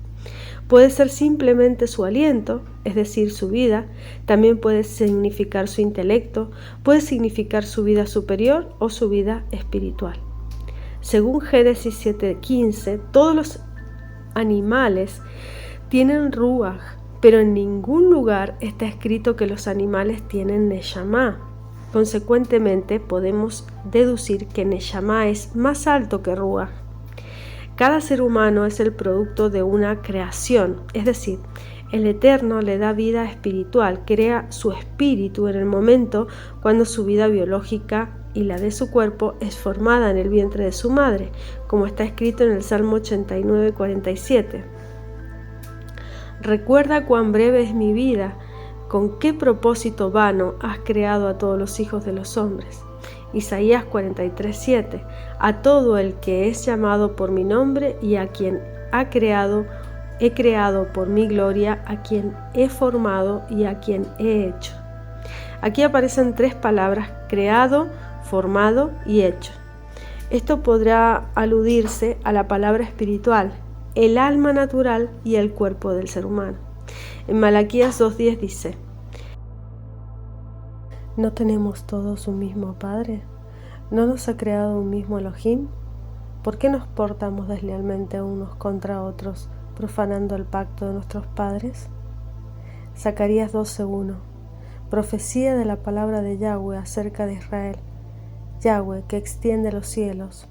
Puede ser simplemente su aliento, es decir, su vida, también puede significar su intelecto, puede significar su vida superior o su vida espiritual. Según Génesis 7:15, todos los animales tienen ruaj, pero en ningún lugar está escrito que los animales tienen neshama. Consecuentemente, podemos deducir que neshama es más alto que ruaj. Cada ser humano es el producto de una creación, es decir, el Eterno le da vida espiritual, crea su espíritu en el momento cuando su vida biológica y la de su cuerpo es formada en el vientre de su madre, como está escrito en el Salmo 89:47. Recuerda cuán breve es mi vida, con qué propósito vano has creado a todos los hijos de los hombres. Isaías 43:7. A todo el que es llamado por mi nombre y a quien he creado por mi gloria, a quien he formado y a quien he hecho. Aquí aparecen tres palabras: creado, formado y hecho. Esto podrá aludirse a la palabra espiritual, el alma natural y el cuerpo del ser humano. En Malaquías 2:10 dice: ¿no tenemos todos un mismo Padre? ¿No nos ha creado un mismo Elohim? ¿Por qué nos portamos deslealmente unos contra otros, profanando el pacto de nuestros padres? Zacarías 12:1. Profecía de la palabra de Yahweh acerca de Israel. Yahweh, que extiende los cielos,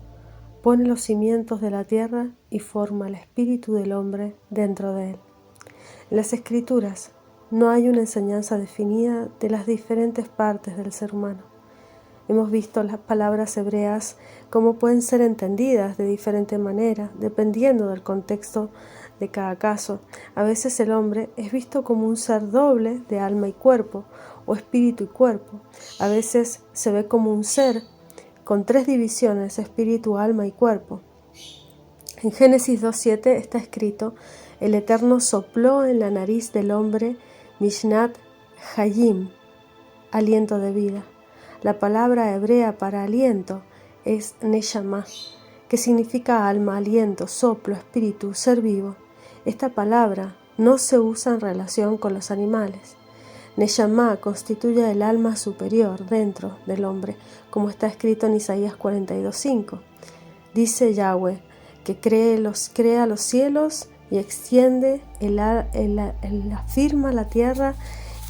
pone los cimientos de la tierra y forma el espíritu del hombre dentro de él. En las Escrituras no hay una enseñanza definida de las diferentes partes del ser humano. Hemos visto las palabras hebreas cómo pueden ser entendidas de diferente manera, dependiendo del contexto de cada caso. A veces el hombre es visto como un ser doble de alma y cuerpo, o espíritu y cuerpo. A veces se ve como un ser con tres divisiones: espíritu, alma y cuerpo. En Génesis 2:7 está escrito: el Eterno sopló en la nariz del hombre Mishnat Hayim, aliento de vida. La palabra hebrea para aliento es neshama, que significa alma, aliento, soplo, espíritu, ser vivo. Esta palabra no se usa en relación con los animales. Neshama constituye el alma superior dentro del hombre, como está escrito en Isaías 42:5. Dice Yahweh que crea los cielos y extiende, afirma la tierra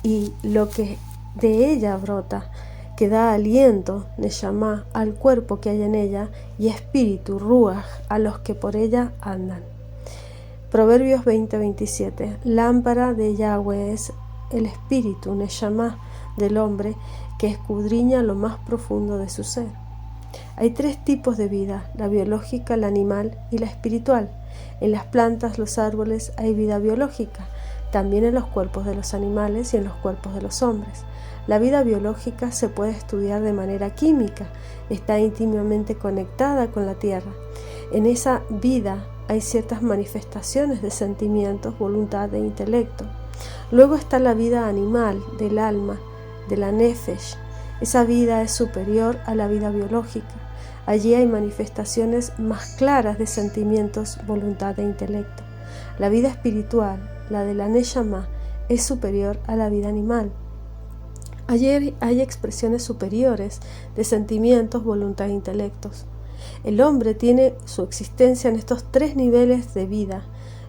y lo que de ella brota, que da aliento, neshama, al cuerpo que hay en ella, y espíritu, ruaj, a los que por ella andan. Proverbios 20:27. Lámpara de Yahweh es el espíritu, neshama, del hombre, que escudriña lo más profundo de su ser. Hay tres tipos de vida: la biológica, la animal y la espiritual. En las plantas, los árboles, hay vida biológica, también en los cuerpos de los animales y en los cuerpos de los hombres. La vida biológica se puede estudiar de manera química, está íntimamente conectada con la tierra. En esa vida hay ciertas manifestaciones de sentimientos, voluntad e intelecto. Luego está la vida animal, del alma, de la nefesh. Esa vida es superior a la vida biológica. Allí hay manifestaciones más claras de sentimientos, voluntad e intelecto. La vida espiritual, la de la neshama, es superior a la vida animal. Allí hay expresiones superiores de sentimientos, voluntad e intelectos. El hombre tiene su existencia en estos tres niveles de vida: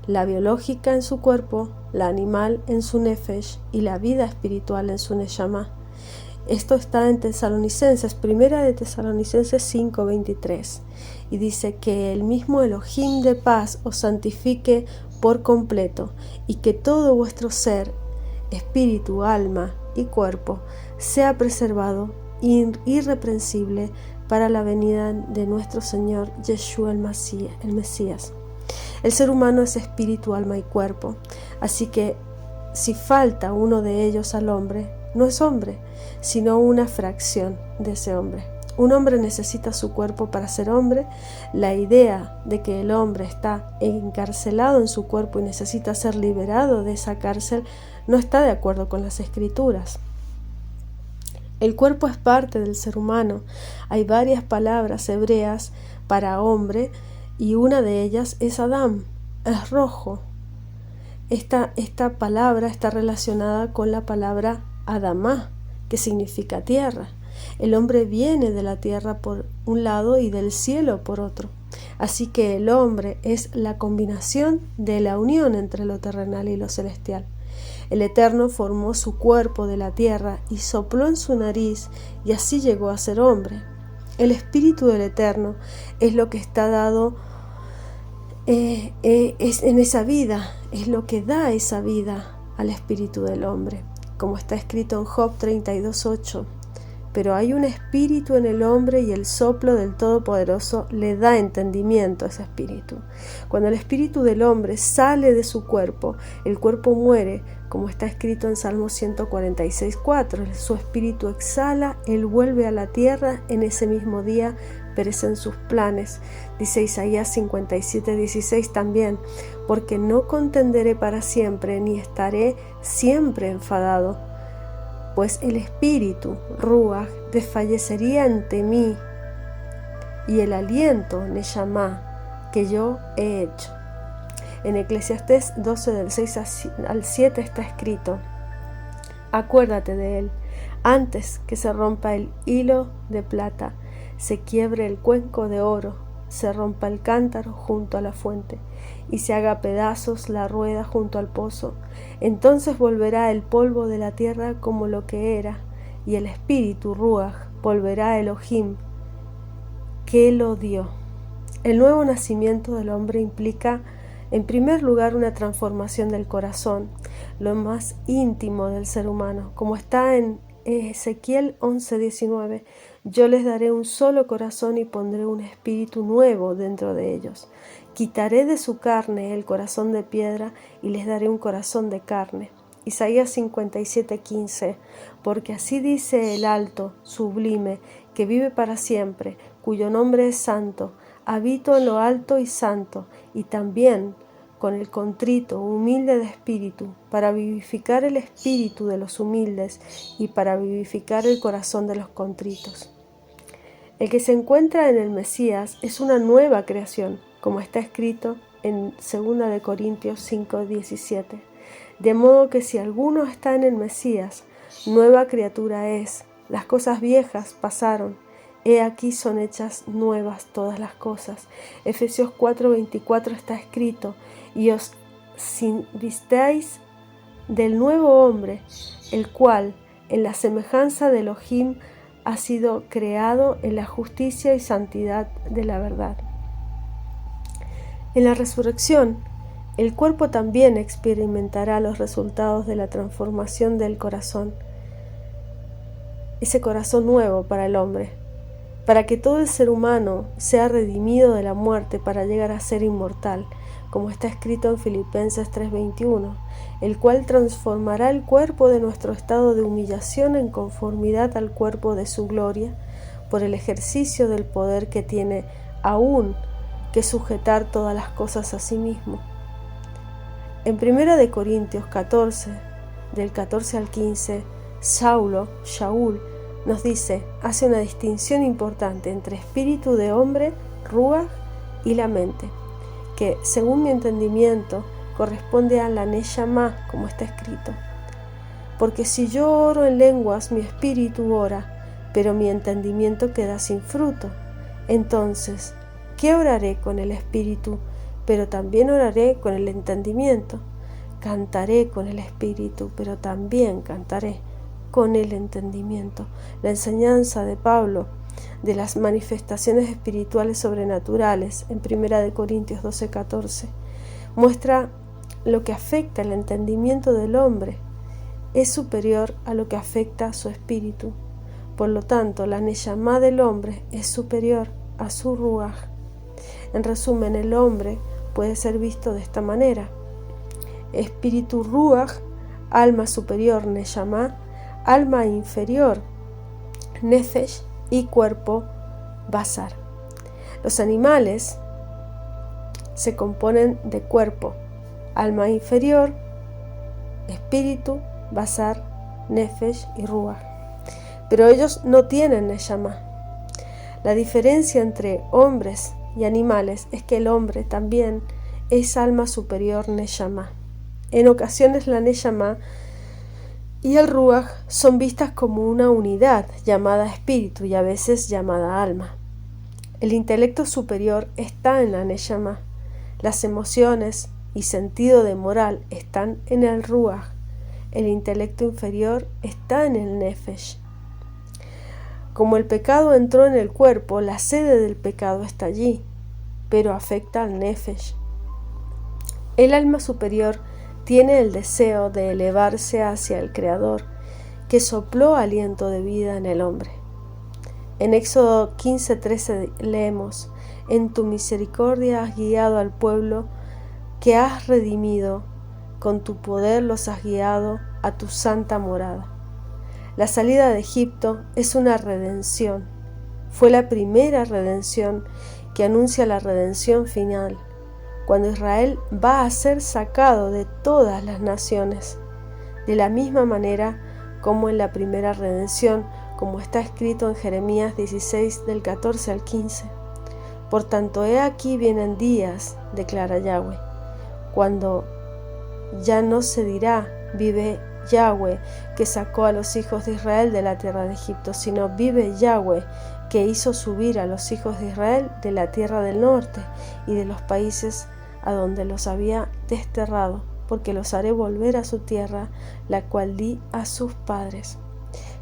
la biológica en su cuerpo, la animal en su nefesh y la vida espiritual en su neshama. Esto está en Tesalonicenses, primera de Tesalonicenses 5:23, y dice que el mismo Elohim de paz os santifique por completo, y que todo vuestro ser, espíritu, alma y cuerpo sea preservado irreprensible para la venida de nuestro Señor Yeshua el Mesías. El ser humano es espíritu, alma y cuerpo, así que si falta uno de ellos al hombre, no es hombre, sino una fracción de ese hombre. Un hombre necesita su cuerpo para ser hombre. La idea de que el hombre está encarcelado en su cuerpo y necesita ser liberado de esa cárcel no está de acuerdo con las Escrituras. El cuerpo es parte del ser humano. Hay varias palabras hebreas para hombre y una de ellas es Adam, es rojo. Esta palabra está relacionada con la palabra Adamá, que significa tierra. El hombre viene de la tierra por un lado y del cielo por otro. Así que el hombre es la combinación de la unión entre lo terrenal y lo celestial. El Eterno formó su cuerpo de la tierra y sopló en su nariz y así llegó a ser hombre. El Espíritu del Eterno es lo que está dado es en esa vida, es lo que da esa vida al espíritu del hombre, como está escrito en Job 32:8. Pero hay un espíritu en el hombre y el soplo del Todopoderoso le da entendimiento a ese espíritu. Cuando el espíritu del hombre sale de su cuerpo, el cuerpo muere, como está escrito en Salmo 146:4. Su espíritu exhala, él vuelve a la tierra, en ese mismo día perecen sus planes. Dice Isaías 57:16 también, porque no contenderé para siempre, ni estaré siempre enfadado, pues el espíritu, Ruach, desfallecería ante mí, y el aliento, Neshama, que yo he hecho. En Eclesiastés 12 del 6 al 7 está escrito: acuérdate de él, antes que se rompa el hilo de plata, se quiebre el cuenco de oro, se rompa el cántaro junto a la fuente, y se haga pedazos la rueda junto al pozo. Entonces volverá el polvo de la tierra como lo que era, y el espíritu Ruach volverá a Elohim, que lo dio. El nuevo nacimiento del hombre implica, en primer lugar, una transformación del corazón, lo más íntimo del ser humano, como está en Ezequiel 11:19. Yo les daré un solo corazón y pondré un espíritu nuevo dentro de ellos. Quitaré de su carne el corazón de piedra y les daré un corazón de carne. Isaías 57:15. Porque así dice el alto, sublime, que vive para siempre, cuyo nombre es santo. Habito en lo alto y santo, y también con el contrito, humilde de espíritu, para vivificar el espíritu de los humildes y para vivificar el corazón de los contritos. El que se encuentra en el Mesías es una nueva creación, como está escrito en 2 de Corintios 5:17. De modo que si alguno está en el Mesías, nueva criatura es. Las cosas viejas pasaron, he aquí son hechas nuevas todas las cosas. Efesios 4:24 está escrito: y os visteis del nuevo hombre, el cual, en la semejanza de Elohim, ha sido creado en la justicia y santidad de la verdad. En la resurrección, el cuerpo también experimentará los resultados de la transformación del corazón, ese corazón nuevo para el hombre, para que todo el ser humano sea redimido de la muerte para llegar a ser inmortal, como está escrito en Filipenses 3:21, el cual transformará el cuerpo de nuestro estado de humillación en conformidad al cuerpo de su gloria, por el ejercicio del poder que tiene aún que sujetar todas las cosas a sí mismo. En 1 de Corintios 14, del 14 al 15, Shaul, nos dice, hace una distinción importante entre espíritu de hombre, Ruach, y la mente, que según mi entendimiento corresponde a la Neshama, como está escrito. Porque si yo oro en lenguas, mi espíritu ora, pero mi entendimiento queda sin fruto. Entonces, ¿qué oraré con el espíritu? Pero también oraré con el entendimiento. Cantaré con el espíritu, pero también cantaré con el entendimiento. La enseñanza de Pablo de las manifestaciones espirituales sobrenaturales en 1 de Corintios 12:14 muestra lo que afecta el entendimiento del hombre es superior a lo que afecta a su espíritu. Por lo tanto, la Neshama del hombre es superior a su Ruach. En resumen, el hombre puede ser visto de esta manera: espíritu Ruach, alma superior Neshama, alma inferior Nefesh y cuerpo Basar. Los animales se componen de cuerpo, alma inferior, espíritu, Basar, Nefesh y Ruach. pero ellos no tienen Neshama. La diferencia entre hombres y animales es que el hombre también es alma superior Neshama. En ocasiones la Neshama y el Ruach son vistas como una unidad llamada espíritu y a veces llamada alma. El intelecto superior está en la Neshama. Las emociones y sentido de moral están en el Ruach. El intelecto inferior está en el Nefesh. Como el pecado entró en el cuerpo, la sede del pecado está allí, pero afecta al Nefesh. El alma superior tiene el deseo de elevarse hacia el Creador, que sopló aliento de vida en el hombre. En Éxodo 15:13 leemos: En tu misericordia has guiado al pueblo que has redimido, con tu poder los has guiado a tu santa morada. La salida de Egipto es una redención. Fue la primera redención que anuncia la redención final, cuando Israel va a ser sacado de todas las naciones, de la misma manera como en la primera redención, como está escrito en Jeremías 16 del 14 al 15. Por tanto, he aquí vienen días, declara Yahweh, cuando ya no se dirá, vive Yahweh, que sacó a los hijos de Israel de la tierra de Egipto, sino vive Yahweh, que hizo subir a los hijos de Israel de la tierra del norte y de los países a donde los había desterrado, porque los haré volver a su tierra, la cual di a sus padres.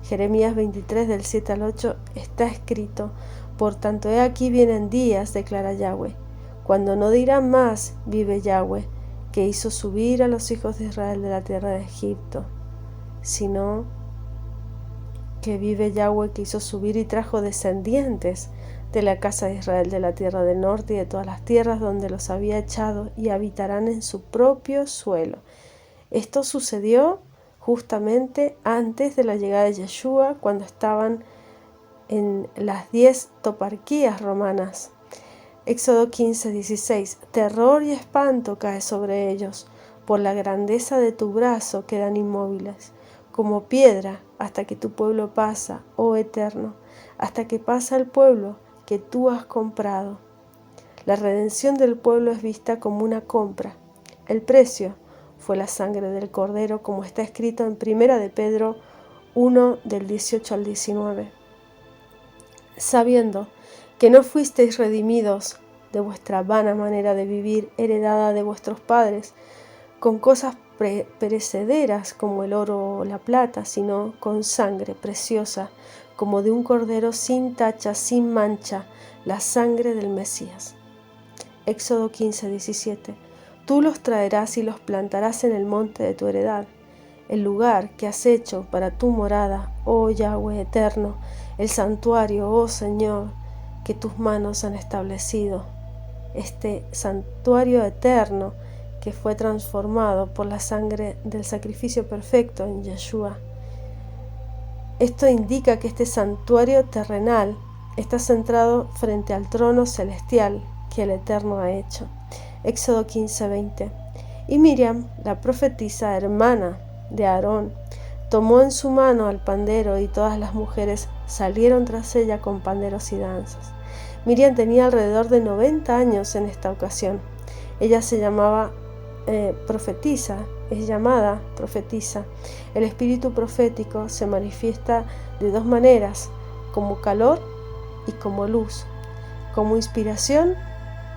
Jeremías 23 del 7 al 8 está escrito: Por tanto, he aquí vienen días, declara Yahweh, cuando no dirán más, vive Yahweh, que hizo subir a los hijos de Israel de la tierra de Egipto, sino que vive Yahweh, que hizo subir y trajo descendientes de la casa de Israel de la tierra del norte y de todas las tierras donde los había echado, y habitarán en su propio suelo. Esto sucedió justamente antes de la llegada de Yeshua, cuando estaban en las 10 toparquías romanas. Éxodo 15:16. Terror y espanto cae sobre ellos, por la grandeza de tu brazo quedan inmóviles, como piedra, hasta que tu pueblo pasa, oh Eterno, hasta que pasa el pueblo que tú has comprado. La redención del pueblo es vista como una compra. El precio fue la sangre del Cordero, como está escrito en 1 de Pedro 1 del 18 al 19. Sabiendo que no fuisteis redimidos de vuestra vana manera de vivir, heredada de vuestros padres, con cosas perecederas como el oro o la plata, sino con sangre preciosa, como de un cordero sin tacha, sin mancha, la sangre del Mesías. Éxodo 15:17. Tú los traerás y los plantarás en el monte de tu heredad, el lugar que has hecho para tu morada, oh Yahweh eterno, el santuario, oh Señor, que tus manos han establecido. Este santuario eterno que fue transformado por la sangre del sacrificio perfecto en Yeshua. Esto indica que este santuario terrenal está centrado frente al trono celestial que el Eterno ha hecho. Éxodo 15:20. Y Miriam, la profetisa hermana de Aarón, tomó en su mano al pandero y todas las mujeres salieron tras ella con panderos y danzas. Miriam tenía alrededor de 90 años en esta ocasión. Ella se llamaba profetisa, es llamada profetisa. El espíritu profético se manifiesta de dos maneras, como calor y como luz, como inspiración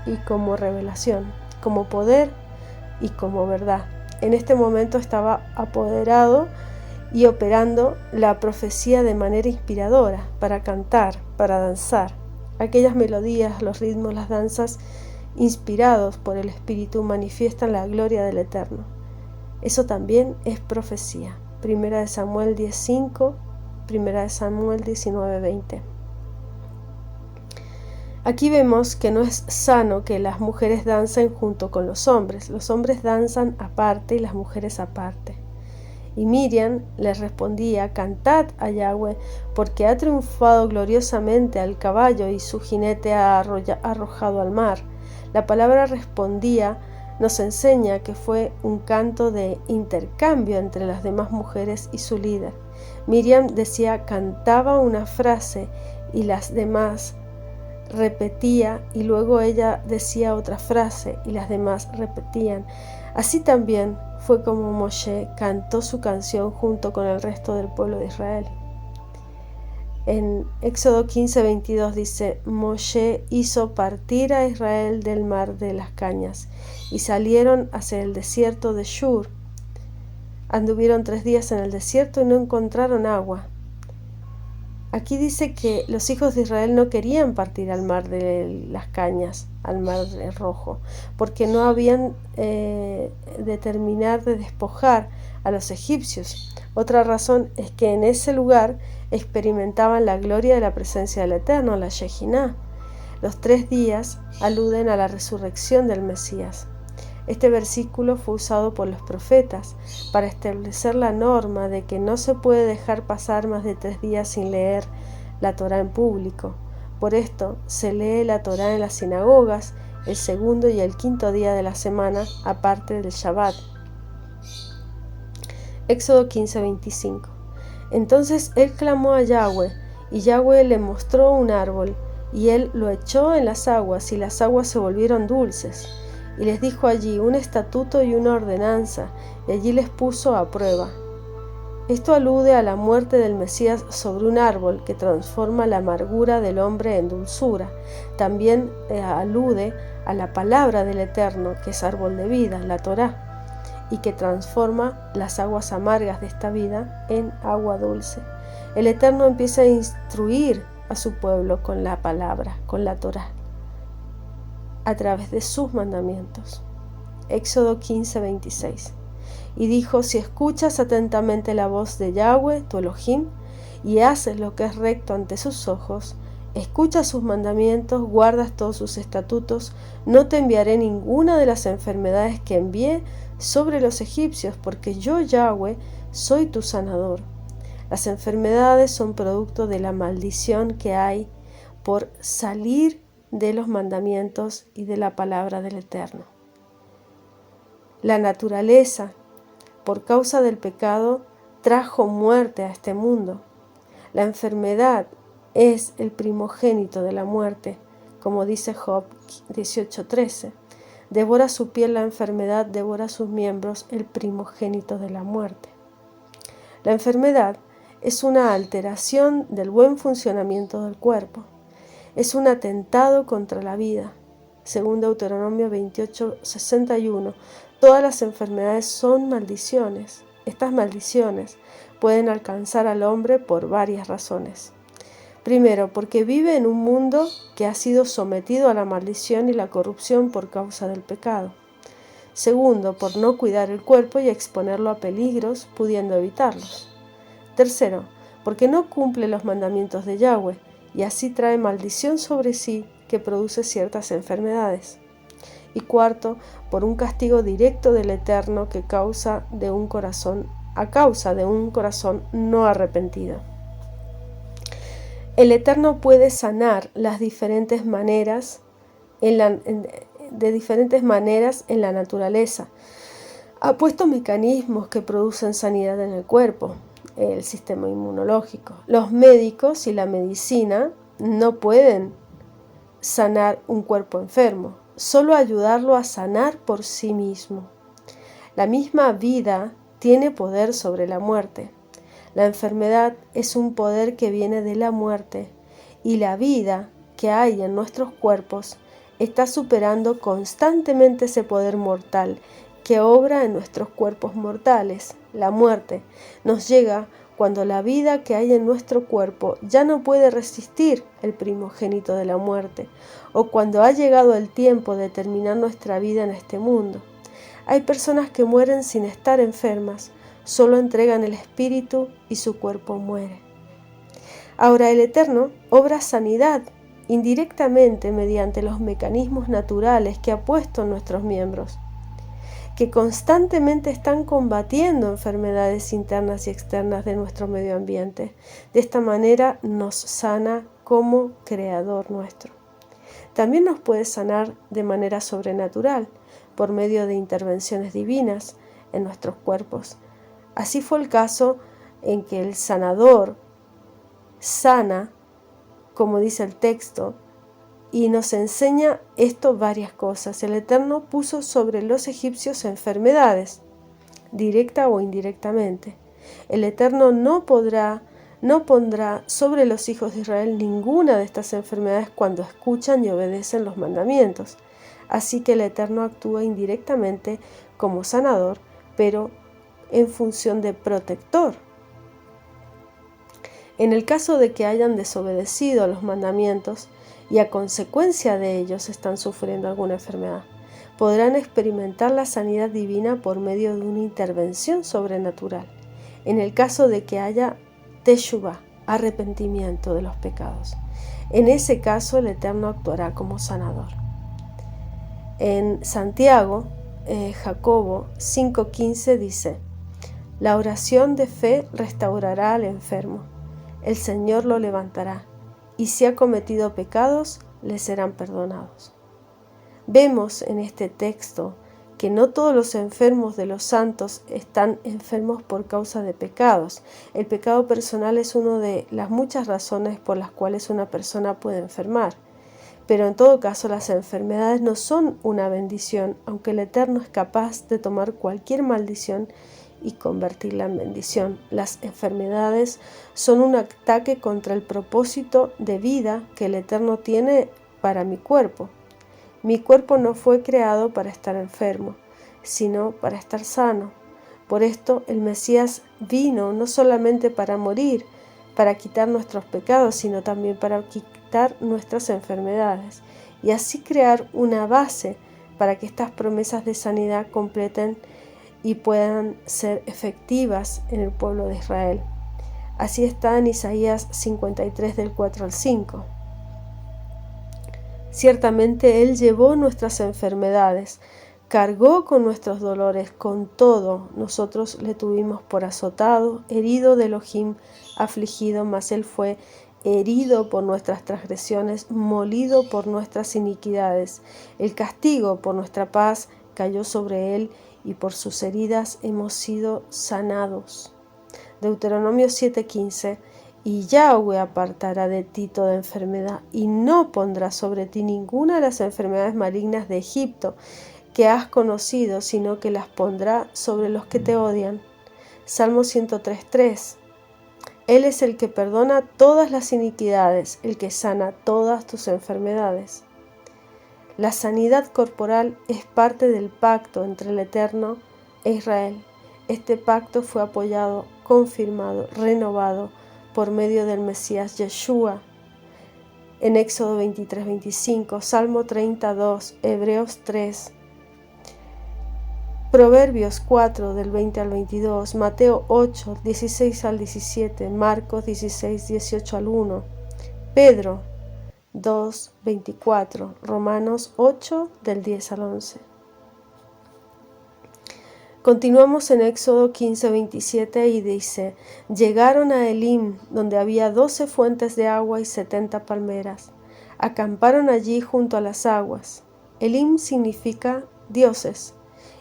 y como revelación, como poder y como verdad. En este momento estaba apoderado y operando la profecía de manera inspiradora para cantar, para danzar. Aquellas melodías, los ritmos, las danzas inspirados por el Espíritu manifiestan la gloria del Eterno. Eso también es profecía. 1 de Samuel 10:5, 1 de Samuel 19:20. Aquí vemos que no es sano que las mujeres dancen junto con los hombres. Los hombres danzan aparte y las mujeres aparte. Y Miriam les respondía: cantad a Yahweh, porque ha triunfado gloriosamente al caballo y su jinete ha arrojado al mar. La palabra respondía nos enseña que fue un canto de intercambio entre las demás mujeres y su líder. Miriam cantaba una frase y las demás repetía, y luego ella decía otra frase y las demás repetían. Así también fue como Moshe cantó su canción junto con el resto del pueblo de Israel. En Éxodo 15:22 dice: Moshe hizo partir a Israel del mar de las cañas y salieron hacia el desierto de Shur. Anduvieron 3 días en el desierto y no encontraron agua. Aquí dice que los hijos de Israel no querían partir al mar de las cañas, al mar rojo, porque no habían de terminar de despojar a los egipcios. Otra razón es que en ese lugar experimentaban la gloria de la presencia del Eterno, la Shejiná. Los 3 días aluden a la resurrección del Mesías. Este versículo fue usado por los profetas para establecer la norma de que no se puede dejar pasar más de 3 días sin leer la Torá en público. Por esto se lee la Torá en las sinagogas el segundo y el quinto día de la semana, aparte del Shabbat. Éxodo 15:25. Entonces él clamó a Yahweh, y Yahweh le mostró un árbol, y él lo echó en las aguas, y las aguas se volvieron dulces. Y les dijo allí un estatuto y una ordenanza, y allí les puso a prueba. Esto alude a la muerte del Mesías sobre un árbol que transforma la amargura del hombre en dulzura. También alude a la palabra del Eterno, que es árbol de vida, la Torá, y que transforma las aguas amargas de esta vida en agua dulce. El Eterno empieza a instruir a su pueblo con la palabra, con la Torá, a través de sus mandamientos. Éxodo 15:26. Y dijo: si escuchas atentamente la voz de Yahweh, tu Elohim, y haces lo que es recto ante sus ojos, escuchas sus mandamientos, guardas todos sus estatutos, no te enviaré ninguna de las enfermedades que envié sobre los egipcios, porque yo, Yahweh, soy tu sanador. Las enfermedades son producto de la maldición que hay por salir de los mandamientos y de la palabra del Eterno. La naturaleza, por causa del pecado, trajo muerte a este mundo. La enfermedad es el primogénito de la muerte, como dice Job 18:13. Devora su piel la enfermedad, devora sus miembros el primogénito de la muerte. La enfermedad es una alteración del buen funcionamiento del cuerpo. Es un atentado contra la vida. Según Deuteronomio 28:61, todas las enfermedades son maldiciones. Estas maldiciones pueden alcanzar al hombre por varias razones. Primero, porque vive en un mundo que ha sido sometido a la maldición y la corrupción por causa del pecado. Segundo, por no cuidar el cuerpo y exponerlo a peligros, pudiendo evitarlos. Tercero, porque no cumple los mandamientos de Yahweh y así trae maldición sobre sí que produce ciertas enfermedades. Y cuarto, por un castigo directo del Eterno a causa de un corazón no arrepentido. El Eterno puede sanar de diferentes maneras en la naturaleza. Ha puesto mecanismos que producen sanidad en el cuerpo, el sistema inmunológico. Los médicos y la medicina no pueden sanar un cuerpo enfermo, solo ayudarlo a sanar por sí mismo. La misma vida tiene poder sobre la muerte. La enfermedad es un poder que viene de la muerte, y la vida que hay en nuestros cuerpos está superando constantemente ese poder mortal que obra en nuestros cuerpos mortales. La muerte nos llega cuando la vida que hay en nuestro cuerpo ya no puede resistir el primogénito de la muerte, o cuando ha llegado el tiempo de terminar nuestra vida en este mundo. Hay personas que mueren sin estar enfermas, solo entregan el espíritu y su cuerpo muere. Ahora el Eterno obra sanidad indirectamente mediante los mecanismos naturales que ha puesto en nuestros miembros, que constantemente están combatiendo enfermedades internas y externas de nuestro medio ambiente. De esta manera nos sana como Creador nuestro. También nos puede sanar de manera sobrenatural, por medio de intervenciones divinas en nuestros cuerpos. Así fue el caso en que el sanador sana, como dice el texto, y nos enseña esto varias cosas. El Eterno puso sobre los egipcios enfermedades, directa o indirectamente. El Eterno no pondrá sobre los hijos de Israel ninguna de estas enfermedades cuando escuchan y obedecen los mandamientos. Así que el Eterno actúa indirectamente como sanador, pero en función de protector. En el caso de que hayan desobedecido a los mandamientos y a consecuencia de ellos están sufriendo alguna enfermedad, podrán experimentar la sanidad divina por medio de una intervención sobrenatural. En el caso de que haya teshuvá, arrepentimiento de los pecados, en ese caso el Eterno actuará como sanador. En Santiago, Jacobo 5:15 dice: la oración de fe restaurará al enfermo, el Señor lo levantará, y si ha cometido pecados, le serán perdonados. Vemos en este texto que no todos los enfermos de los santos están enfermos por causa de pecados. El pecado personal es una de las muchas razones por las cuales una persona puede enfermar. Pero en todo caso las enfermedades no son una bendición, aunque el Eterno es capaz de tomar cualquier maldición y convertirla en bendición. Las enfermedades son un ataque contra el propósito de vida que el Eterno tiene para mi cuerpo. Mi cuerpo no fue creado para estar enfermo, sino para estar sano. Por esto el Mesías vino no solamente para morir, para quitar nuestros pecados, sino también para quitar nuestras enfermedades y así crear una base para que estas promesas de sanidad completen y puedan ser efectivas en el pueblo de Israel. Así está en Isaías 53 del 4 al 5. Ciertamente Él llevó nuestras enfermedades, cargó con nuestros dolores, con todo nosotros le tuvimos por azotado, herido de Elohim, afligido, mas Él fue herido por nuestras transgresiones, molido por nuestras iniquidades. El castigo por nuestra paz cayó sobre Él, y por sus heridas hemos sido sanados. Deuteronomio 7:15. Y Yahweh apartará de ti toda enfermedad, y no pondrá sobre ti ninguna de las enfermedades malignas de Egipto que has conocido, sino que las pondrá sobre los que te odian. Salmo 103:3. Él es el que perdona todas las iniquidades, el que sana todas tus enfermedades. La sanidad corporal es parte del pacto entre el Eterno e Israel. Este pacto fue apoyado, confirmado, renovado por medio del Mesías Yeshua. En Éxodo 23:25, Salmo 32, Hebreos 3, Proverbios 4 del 20 al 22, Mateo 8, 16 al 17, Marcos 16, 18 al 1, Pedro 2, 24, Romanos 8 del 10 al 11. Continuamos en Éxodo 15, 27 y dice: llegaron a Elim, donde había 12 fuentes de agua y 70 palmeras. Acamparon allí junto a las aguas. Elim significa dioses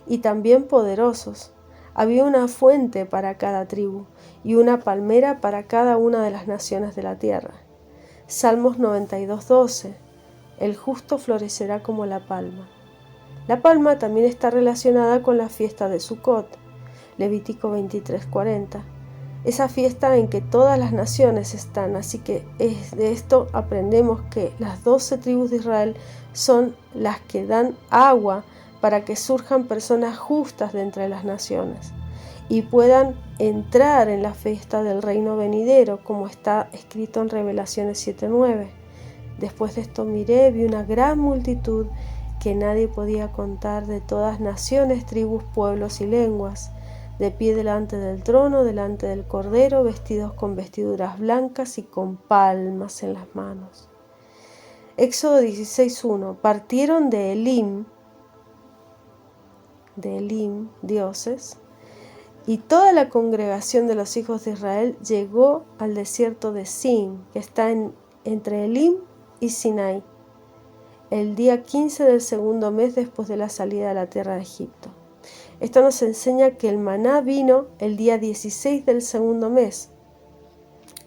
y también poderosos. Había una fuente para cada tribu y una palmera para cada una de las naciones de la tierra. Salmos 92, 12. El justo florecerá como la palma. La palma también está relacionada con la fiesta de Sucot, Levítico 23:40, esa fiesta en que todas las naciones están. Así que de esto aprendemos que las 12 tribus de Israel son las que dan agua para que surjan personas justas de entre las naciones y puedan entrar en la fiesta del reino venidero, como está escrito en Revelaciones 7:9. Después de esto miré, vi una gran multitud que nadie podía contar, de todas naciones, tribus, pueblos y lenguas, de pie delante del trono, delante del Cordero, vestidos con vestiduras blancas y con palmas en las manos. Éxodo 16:1. Partieron de Elim, dioses, y toda la congregación de los hijos de Israel llegó al desierto de Sin, que está entre Elim y Sinai, el día 15 del segundo mes después de la salida de la tierra de Egipto. Esto nos enseña que el maná vino el día 16 del segundo mes.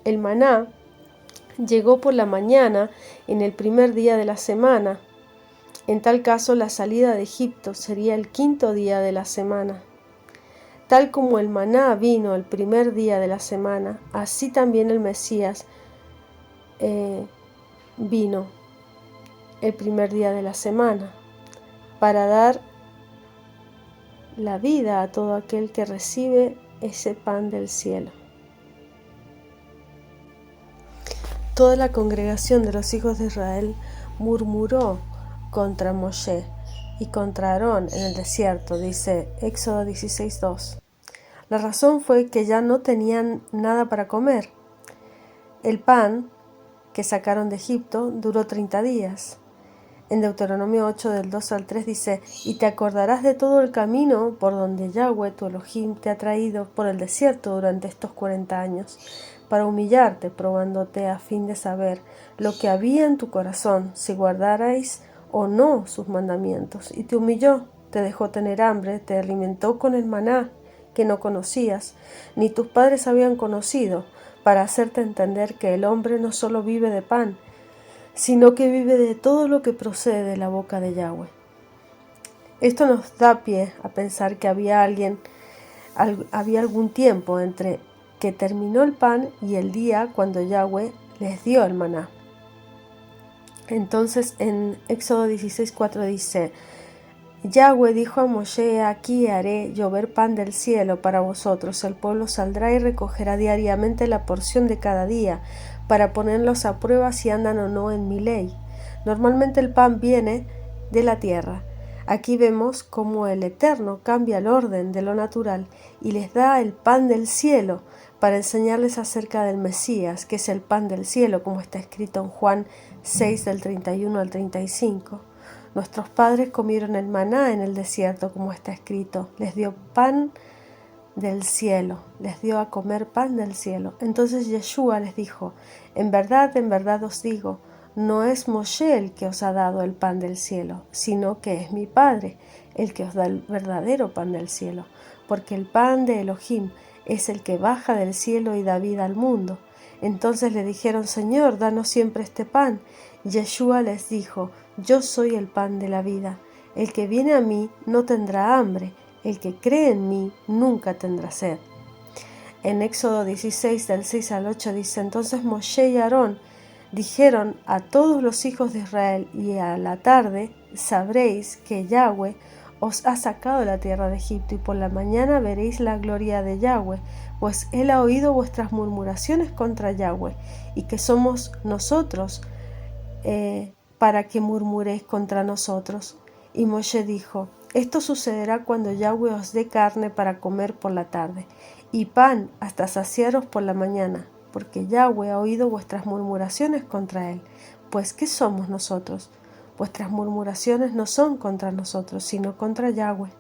El maná llegó por la mañana en el primer día de la semana. En tal caso, la salida de Egipto sería el quinto día de la semana. Tal como el maná vino el primer día de la semana, así también el Mesías vino el primer día de la semana, para dar la vida a todo aquel que recibe ese pan del cielo. Toda la congregación de los hijos de Israel murmuró contra Moshe y contra Aarón en el desierto, dice Éxodo 16:2. La razón fue que ya no tenían nada para comer. El pan que sacaron de Egipto duró 30 días. En Deuteronomio 8 del 2 al 3 dice: y te acordarás de todo el camino por donde Yahweh tu Elohim te ha traído por el desierto durante estos 40 años, para humillarte, probándote a fin de saber lo que había en tu corazón, si guardarais o no sus mandamientos. Y te humilló, te dejó tener hambre, te alimentó con el maná que no conocías, ni tus padres habían conocido, para hacerte entender que el hombre no solo vive de pan, sino que vive de todo lo que procede de la boca de Yahweh. Esto nos da pie a pensar que había algún tiempo entre que terminó el pan y el día cuando Yahweh les dio el maná. Entonces en Éxodo 16:4 dice: Yahweh dijo a Moshe: aquí haré llover pan del cielo para vosotros, el pueblo saldrá y recogerá diariamente la porción de cada día, para ponerlos a prueba si andan o no en mi ley. Normalmente el pan viene de la tierra. Aquí vemos cómo el Eterno cambia el orden de lo natural y les da el pan del cielo para enseñarles acerca del Mesías, que es el pan del cielo, como está escrito en Juan 6 del 31 al 35. Nuestros padres comieron el maná en el desierto, como está escrito. Les dio pan del cielo, les dio a comer pan del cielo. Entonces Yeshua les dijo: en verdad os digo, no es Moshe el que os ha dado el pan del cielo, sino que es mi Padre el que os da el verdadero pan del cielo, porque el pan de Elohim es el que baja del cielo y da vida al mundo. Entonces le dijeron: Señor, danos siempre este pan. Yeshua les dijo: yo soy el pan de la vida. El que viene a mí no tendrá hambre, el que cree en mí nunca tendrá sed. En Éxodo 16 del 6 al 8 dice: entonces Moshe y Aarón dijeron a todos los hijos de Israel: y a la tarde sabréis que Yahweh os ha sacado de la tierra de Egipto, y por la mañana veréis la gloria de Yahweh, pues él ha oído vuestras murmuraciones contra Yahweh, y que somos nosotros para que murmuréis contra nosotros. Y Moshe dijo: esto sucederá cuando Yahweh os dé carne para comer por la tarde, y pan hasta saciaros por la mañana, porque Yahweh ha oído vuestras murmuraciones contra él. Pues, ¿qué somos nosotros? Vuestras murmuraciones no son contra nosotros, sino contra Yahweh.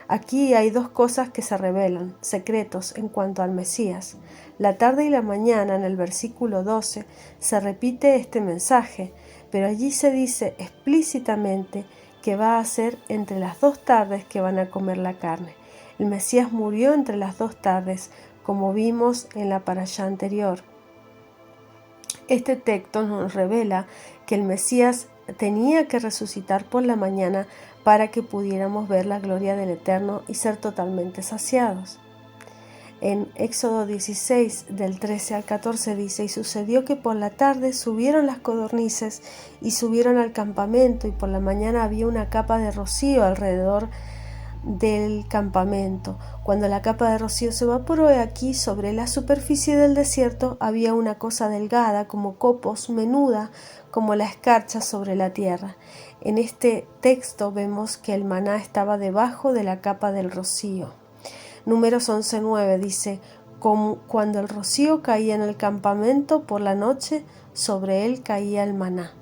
Aquí hay dos cosas que se revelan, secretos en cuanto al Mesías. La tarde y la mañana, en el versículo 12, se repite este mensaje, pero allí se dice explícitamente que va a ser entre las 2 tardes que van a comer la carne. El Mesías murió entre las 2 tardes, como vimos en la parashá anterior. Este texto nos revela que el Mesías tenía que resucitar por la mañana para que pudiéramos ver la gloria del Eterno y ser totalmente saciados. En Éxodo 16, del 13 al 14 dice: y sucedió que por la tarde subieron las codornices y subieron al campamento, y por la mañana había una capa de rocío alrededor del campamento. Cuando la capa de rocío se evaporó, aquí sobre la superficie del desierto había una cosa delgada como copos, menuda como la escarcha sobre la tierra. En este texto vemos que el maná estaba debajo de la capa del rocío. Números 11:9 dice: cuando el rocío caía en el campamento por la noche, sobre él caía el maná.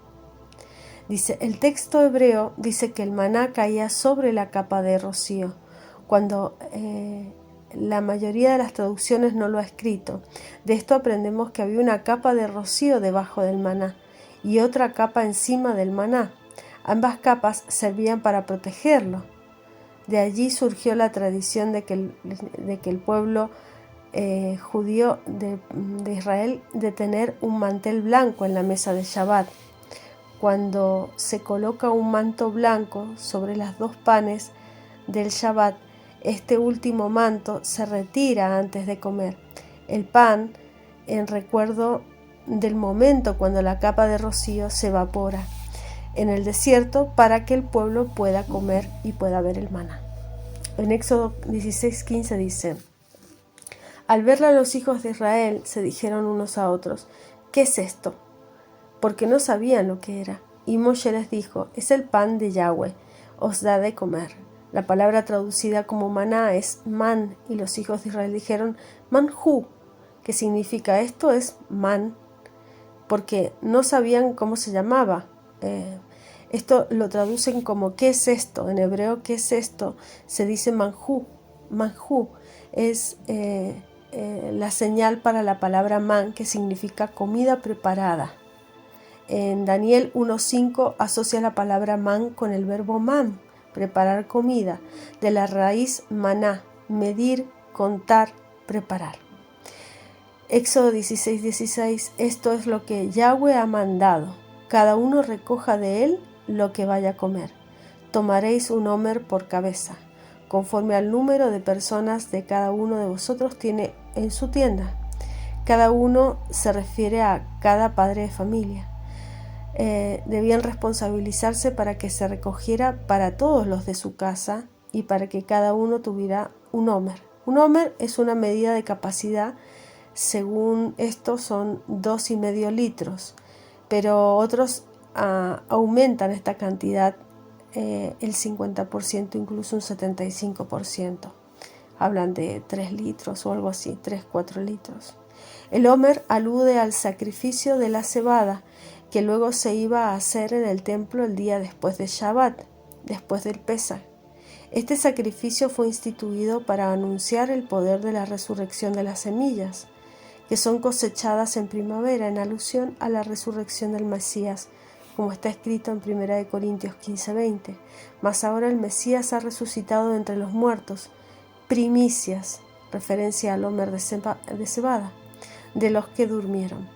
Dice, el texto hebreo dice que el maná caía sobre la capa de rocío, cuando la mayoría de las traducciones no lo ha escrito. De esto aprendemos que había una capa de rocío debajo del maná y otra capa encima del maná. Ambas capas servían para protegerlo. De allí surgió la tradición de que el pueblo judío de Israel de tener un mantel blanco en la mesa de Shabbat. Cuando se coloca un manto blanco sobre las dos panes del Shabbat, este último manto se retira antes de comer el pan en recuerdo del momento cuando la capa de rocío se evapora en el desierto para que el pueblo pueda comer y pueda ver el maná. En Éxodo 16:15 dice: al verla los hijos de Israel se dijeron unos a otros: ¿qué es esto? Porque no sabían lo que era. Y Moshe les dijo: es el pan de Yahweh, os da de comer. La palabra traducida como maná es man, y los hijos de Israel dijeron manjú, que significa esto es man, porque no sabían cómo se llamaba. Esto lo traducen como ¿qué es esto? En hebreo, ¿qué es esto? Se dice manjú. Manjú es la señal para la palabra man, que significa comida preparada. En Daniel 1:5 asocia la palabra man con el verbo man, preparar comida, de la raíz maná, medir, contar, preparar. Éxodo 16:16, esto es lo que Yahweh ha mandado, cada uno recoja de él lo que vaya a comer. Tomaréis un homer por cabeza, conforme al número de personas de cada uno de vosotros tiene en su tienda. Cada uno se refiere a cada padre de familia. Debían responsabilizarse para que se recogiera para todos los de su casa y para que cada uno tuviera un homer. Un homer es una medida de capacidad, según esto son 2,5 litros, pero otros aumentan esta cantidad el 50%, incluso un 75%. Hablan de 3 litros o algo así, 3-4 litros. El homer alude al sacrificio de la cebada, que luego se iba a hacer en el templo el día después de Shabbat, después del Pesaj. Este sacrificio fue instituido para anunciar el poder de la resurrección de las semillas, que son cosechadas en primavera, en alusión a la resurrección del Mesías, como está escrito en 1 Corintios 15:20. Mas ahora el Mesías ha resucitado entre los muertos, primicias, referencia al homer de cebada, de los que durmieron.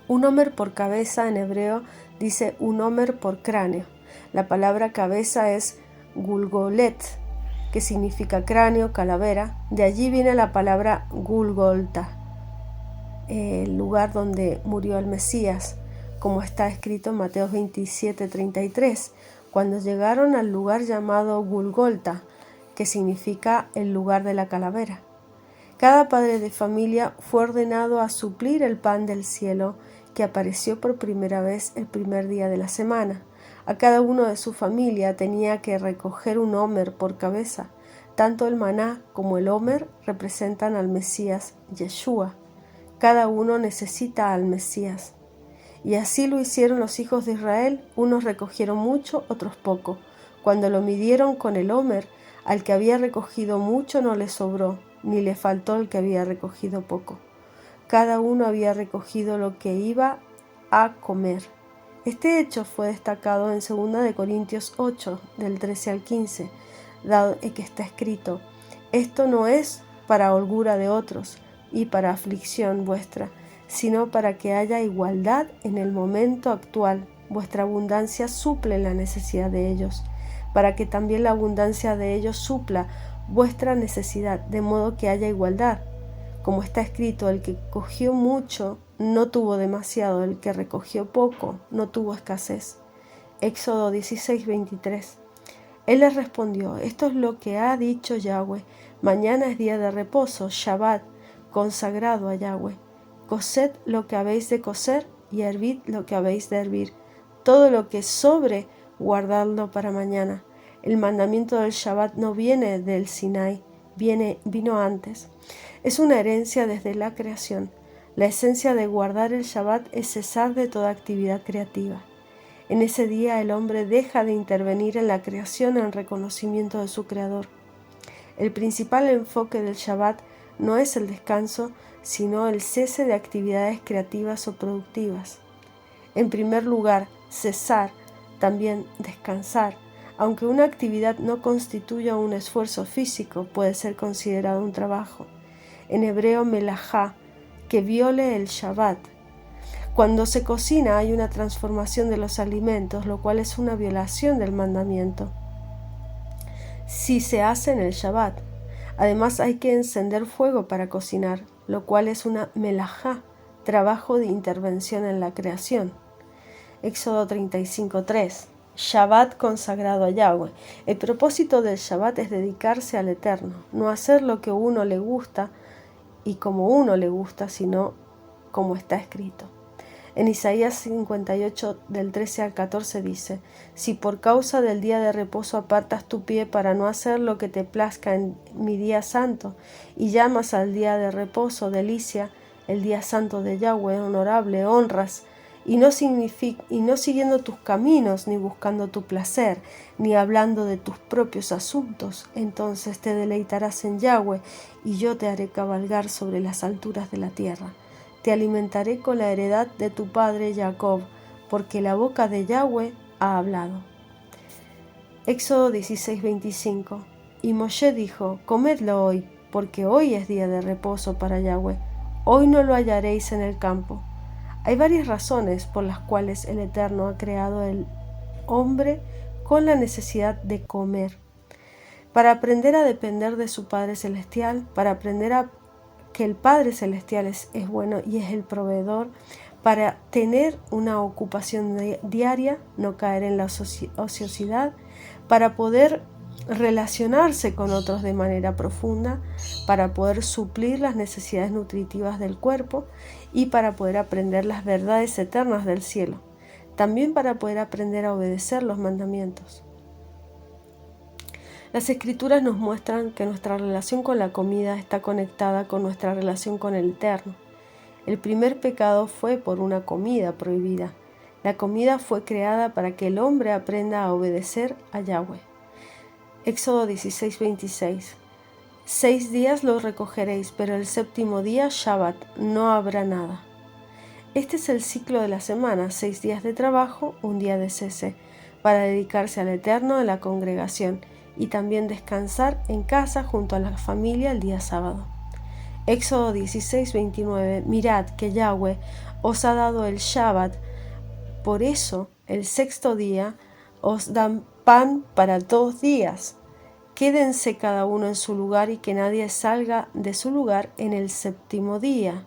Un homer por cabeza en hebreo dice un homer por cráneo. La palabra cabeza es gulgolet, que significa cráneo, calavera. De allí viene la palabra Gulgolta, el lugar donde murió el Mesías, como está escrito en Mateo 27:33, cuando llegaron al lugar llamado Gulgolta, que significa el lugar de la calavera. Cada padre de familia fue ordenado a suplir el pan del cielo que apareció por primera vez el primer día de la semana. A cada uno de su familia tenía que recoger un homer por cabeza. Tanto el maná como el homer representan al Mesías, Yeshua. Cada uno necesita al Mesías. Y así lo hicieron los hijos de Israel, unos recogieron mucho, otros poco. Cuando lo midieron con el homer, al que había recogido mucho no le sobró, ni le faltó el que había recogido poco. Cada uno había recogido lo que iba a comer. Este hecho fue destacado en 2 Corintios 8, del 13 al 15, dado que está escrito: esto no es para holgura de otros y para aflicción vuestra, sino para que haya igualdad en el momento actual. Vuestra abundancia suple la necesidad de ellos, para que también la abundancia de ellos supla vuestra necesidad, de modo que haya igualdad. Como está escrito, el que cogió mucho no tuvo demasiado, el que recogió poco no tuvo escasez. Éxodo 16:23. Él les respondió: esto es lo que ha dicho Yahweh, mañana es día de reposo, Shabbat, consagrado a Yahweh. Coced lo que habéis de cocer y hervid lo que habéis de hervir. Todo lo que sobre, guardadlo para mañana. El mandamiento del Shabbat no viene del Sinai, vino antes. Es una herencia desde la creación. La esencia de guardar el Shabbat es cesar de toda actividad creativa. En ese día el hombre deja de intervenir en la creación en reconocimiento de su Creador. El principal enfoque del Shabbat no es el descanso, sino el cese de actividades creativas o productivas. En primer lugar, cesar, también descansar, Aunque una actividad no constituya un esfuerzo físico, puede ser considerado un trabajo. En hebreo, melajá, que viole el Shabbat. Cuando se cocina hay una transformación de los alimentos, lo cual es una violación del mandamiento, si se hace en el Shabbat. Además hay que encender fuego para cocinar, lo cual es una melajá, trabajo de intervención en la creación. Éxodo 35:3. Shabbat consagrado a Yahweh. El propósito del Shabbat es dedicarse al Eterno, no hacer lo que uno le gusta y como uno le gusta, sino como está escrito. En Isaías 58, del 13 al 14 dice: si por causa del día de reposo apartas tu pie para no hacer lo que te plazca en mi día santo, y llamas al día de reposo delicia, el día santo de Yahweh honorable, honras, y no siguiendo tus caminos, ni buscando tu placer, ni hablando de tus propios asuntos, entonces te deleitarás en Yahweh, y yo te haré cabalgar sobre las alturas de la tierra. Te alimentaré con la heredad de tu padre Jacob, porque la boca de Yahweh ha hablado. Éxodo 16:25. Y Moshe dijo: comedlo hoy, porque hoy es día de reposo para Yahweh. Hoy no lo hallaréis en el campo. Hay varias razones por las cuales el Eterno ha creado al hombre con la necesidad de comer. Para aprender a depender de su Padre Celestial, para aprender a que el Padre Celestial es bueno y es el proveedor, para tener una ocupación diaria, no caer en la ociosidad, para poder relacionarse con otros de manera profunda, para poder suplir las necesidades nutritivas del cuerpo y para poder aprender las verdades eternas del cielo, también para poder aprender a obedecer los mandamientos. Las Escrituras nos muestran que nuestra relación con la comida está conectada con nuestra relación con el Eterno. El primer pecado fue por una comida prohibida. La comida fue creada para que el hombre aprenda a obedecer a Yahweh. Éxodo 16:26. 6 días lo recogeréis, pero el séptimo día, Shabbat, no habrá nada. Este es el ciclo de la semana: 6 días de trabajo, un día de cese, para dedicarse al Eterno en la congregación y también descansar en casa junto a la familia el día sábado. Éxodo 16:29. Mirad que Yahweh os ha dado el Shabbat, por eso el sexto día os dan pan para 2 días. Quédense cada uno en su lugar y que nadie salga de su lugar en el séptimo día.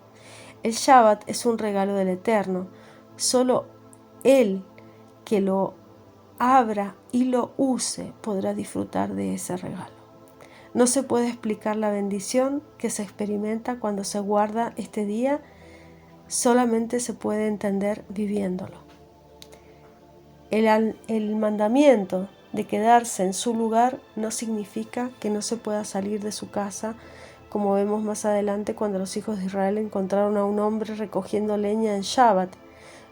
El Shabbat es un regalo del Eterno. Solo Él que lo abra y lo use podrá disfrutar de ese regalo. No se puede explicar la bendición que se experimenta cuando se guarda este día, solamente se puede entender viviéndolo. El mandamiento de quedarse en su lugar no significa que no se pueda salir de su casa, como vemos más adelante cuando los hijos de Israel encontraron a un hombre recogiendo leña en Shabbat.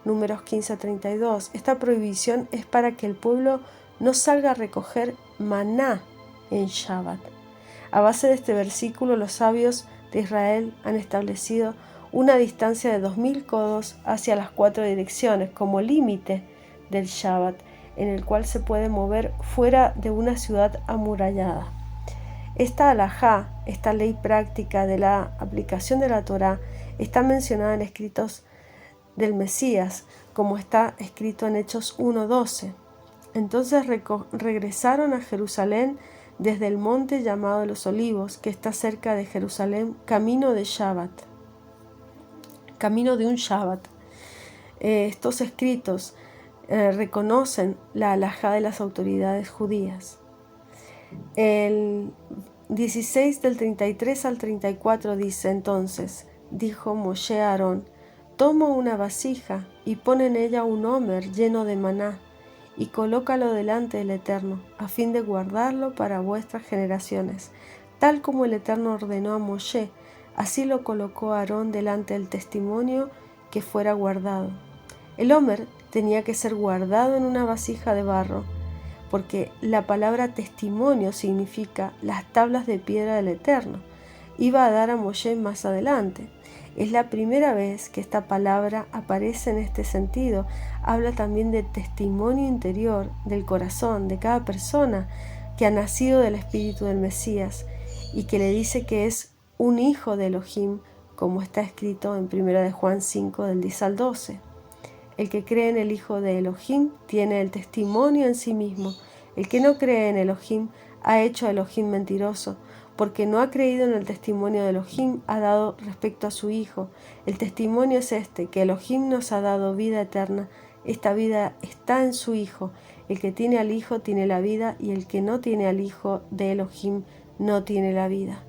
Números 15:32. Esta prohibición es para que el pueblo no salga a recoger maná en Shabbat. A base de este versículo, los sabios de Israel han establecido una distancia de 2000 codos hacia las 4 direcciones como límite del Shabbat, en el cual se puede mover fuera de una ciudad amurallada. Esta halajá, esta ley práctica de la aplicación de la Torá, está mencionada en escritos del Mesías, como está escrito en Hechos 1:12. Entonces regresaron a Jerusalén desde el monte llamado de los Olivos, que está cerca de Jerusalén, camino de Shabbat, camino de un Shabbat. Estos escritos reconocen la halajá de las autoridades judías. El 16 del 33 al 34 dice: entonces dijo Moshe a Aarón: toma una vasija y pon en ella un homer lleno de maná y colócalo delante del Eterno, a fin de guardarlo para vuestras generaciones, tal como el Eterno ordenó a Moshe. Así lo colocó Aarón delante del testimonio que fuera guardado. El homer tenía que ser guardado en una vasija de barro, porque la palabra testimonio significa las tablas de piedra del Eterno. Iba a dar a Moshe más adelante. Es la primera vez que esta palabra aparece en este sentido. Habla también de testimonio interior, del corazón de cada persona que ha nacido del Espíritu del Mesías y que le dice que es un hijo de Elohim, como está escrito en 1 de Juan 5, del 10 al 12. El que cree en el Hijo de Elohim tiene el testimonio en sí mismo. El que no cree en Elohim ha hecho a Elohim mentiroso, porque no ha creído en el testimonio de Elohim ha dado respecto a su Hijo. El testimonio es este, que Elohim nos ha dado vida eterna. Esta vida está en su Hijo. El que tiene al Hijo tiene la vida, y el que no tiene al Hijo de Elohim no tiene la vida.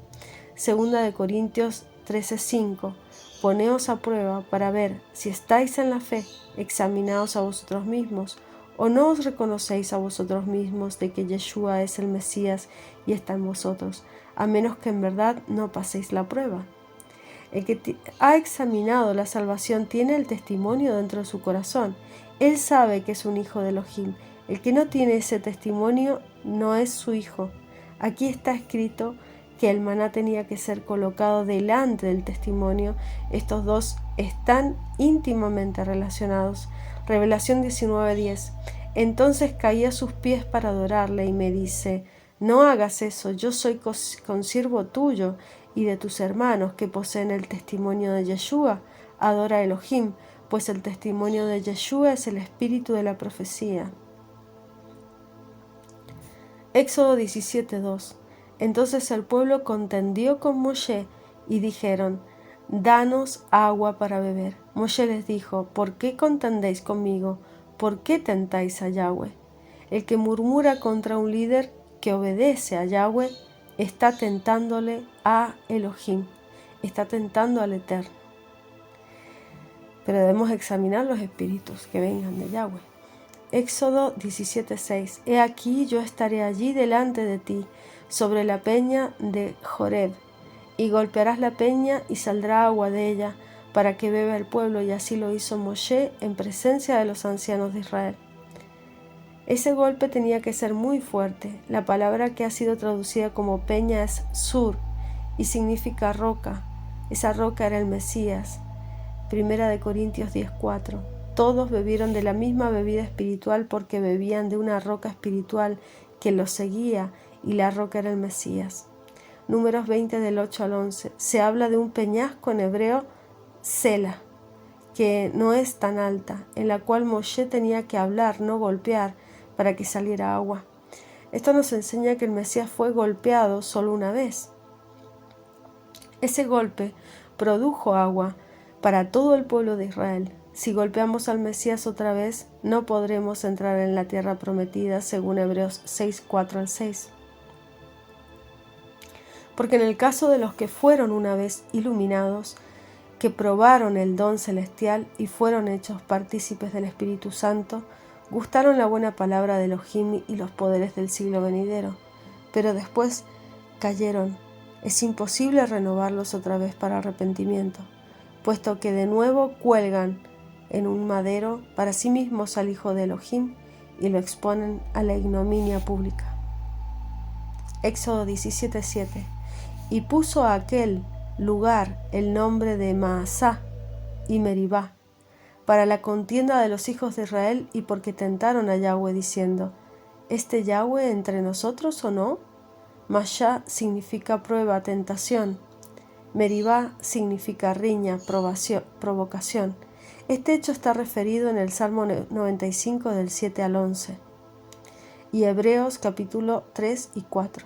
Segunda de Corintios 13:5. Poneos a prueba para ver si estáis en la fe, examinaos a vosotros mismos, o no os reconocéis a vosotros mismos de que Yeshua es el Mesías y está en vosotros, a menos que en verdad no paséis la prueba. El que ha examinado la salvación tiene el testimonio dentro de su corazón. Él sabe que es un hijo de Elohim. El que no tiene ese testimonio no es su hijo. Aquí está escrito que el maná tenía que ser colocado delante del testimonio. Estos dos están íntimamente relacionados. Revelación 19:10. Entonces caí a sus pies para adorarle y me dice: no hagas eso, yo soy consiervo tuyo y de tus hermanos que poseen el testimonio de Yeshua. Adora a Elohim, pues el testimonio de Yeshua es el espíritu de la profecía. Éxodo 17:2. Entonces el pueblo contendió con Moshe y dijeron: danos agua para beber. Moshe les dijo: ¿por qué contendéis conmigo? ¿Por qué tentáis a Yahweh? El que murmura contra un líder que obedece a Yahweh está tentándole a Elohim, está tentando al Eterno. Pero debemos examinar los espíritus que vengan de Yahweh. Éxodo 17:6. He aquí yo estaré allí delante de ti, sobre la peña de Joreb, y golpearás la peña y saldrá agua de ella, para que beba el pueblo, y así lo hizo Moshe en presencia de los ancianos de Israel. Ese golpe tenía que ser muy fuerte. La palabra que ha sido traducida como peña es sur, y significa roca. Esa roca era el Mesías. 1 de Corintios 10:4. Todos bebieron de la misma bebida espiritual porque bebían de una roca espiritual que los seguía, y la roca era el Mesías. Números 20 del 8 al 11. Se habla de un peñasco en hebreo, Sela, que no es tan alta, en la cual Moshe tenía que hablar, no golpear, para que saliera agua. Esto nos enseña que el Mesías fue golpeado solo una vez. Ese golpe produjo agua para todo el pueblo de Israel. Si golpeamos al Mesías otra vez, no podremos entrar en la tierra prometida, según Hebreos 6:4 al 6. Porque en el caso de los que fueron una vez iluminados, que probaron el don celestial y fueron hechos partícipes del Espíritu Santo, gustaron la buena palabra de Elohim y los poderes del siglo venidero, pero después cayeron. Es imposible renovarlos otra vez para arrepentimiento, puesto que de nuevo cuelgan en un madero para sí mismos al Hijo de Elohim y lo exponen a la ignominia pública. Éxodo 17:7. Y puso a aquel lugar el nombre de Maasá y Meribá, para la contienda de los hijos de Israel, y porque tentaron a Yahweh diciendo: ¿este Yahweh entre nosotros o no? Mashá significa prueba, tentación. Meribá significa riña, provocación. Este hecho está referido en el Salmo 95 del 7 al 11 y Hebreos capítulo 3 y 4.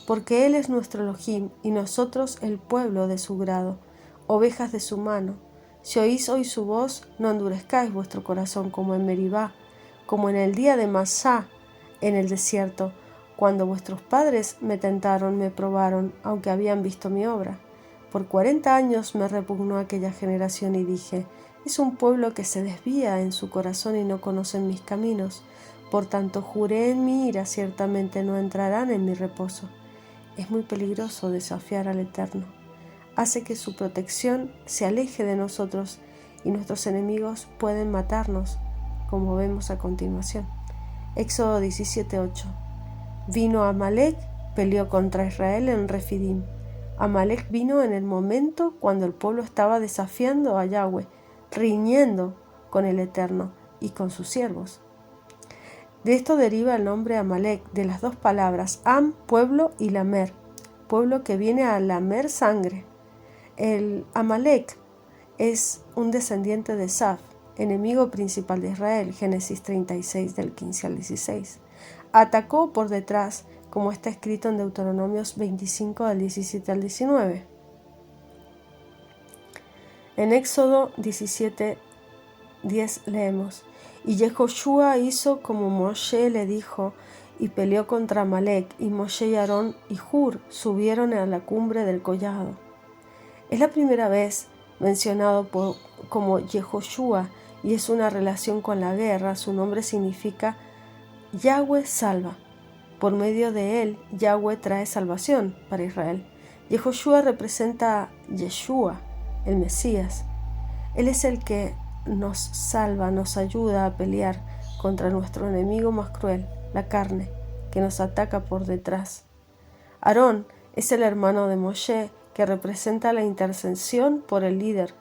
Porque Él es nuestro Elohim y nosotros el pueblo de su grado, ovejas de su mano. Si oís hoy su voz, no endurezcáis vuestro corazón como en Meribá, como en el día de Masá en el desierto, cuando vuestros padres me tentaron, me probaron, aunque habían visto mi obra. Por 40 años me repugnó aquella generación y dije: es un pueblo que se desvía en su corazón y no conocen mis caminos. Por tanto juré en mi ira, ciertamente no entrarán en mi reposo. Es muy peligroso desafiar al Eterno. Hace que su protección se aleje de nosotros y nuestros enemigos pueden matarnos, como vemos a continuación. Éxodo 17:8. Vino Amalek, peleó contra Israel en Refidim. Amalek vino en el momento cuando el pueblo estaba desafiando a Yahweh, riñendo con el Eterno y con sus siervos. De esto deriva el nombre Amalek, de las dos palabras Am, pueblo, y Lamer, pueblo que viene a lamer sangre. El Amalek es un descendiente de Saf, enemigo principal de Israel, Génesis 36 del 15 al 16. Atacó por detrás, como está escrito en Deuteronomios 25 del 17 al 19. En Éxodo 17:10 leemos: Y Yehoshua hizo como Moshe le dijo, y peleó contra Amalek, y Moshe y Aarón y Hur subieron a la cumbre del collado. Es la primera vez mencionado como Yehoshua, y es una relación con la guerra. Su nombre significa Yahweh salva. Por medio de él, Yahweh trae salvación para Israel. Yehoshua representa a Yeshua, el Mesías. Él es el que nos salva, nos ayuda a pelear contra nuestro enemigo más cruel, la carne, que nos ataca por detrás. Aarón es el hermano de Moshe, que representa la intercesión por el líder.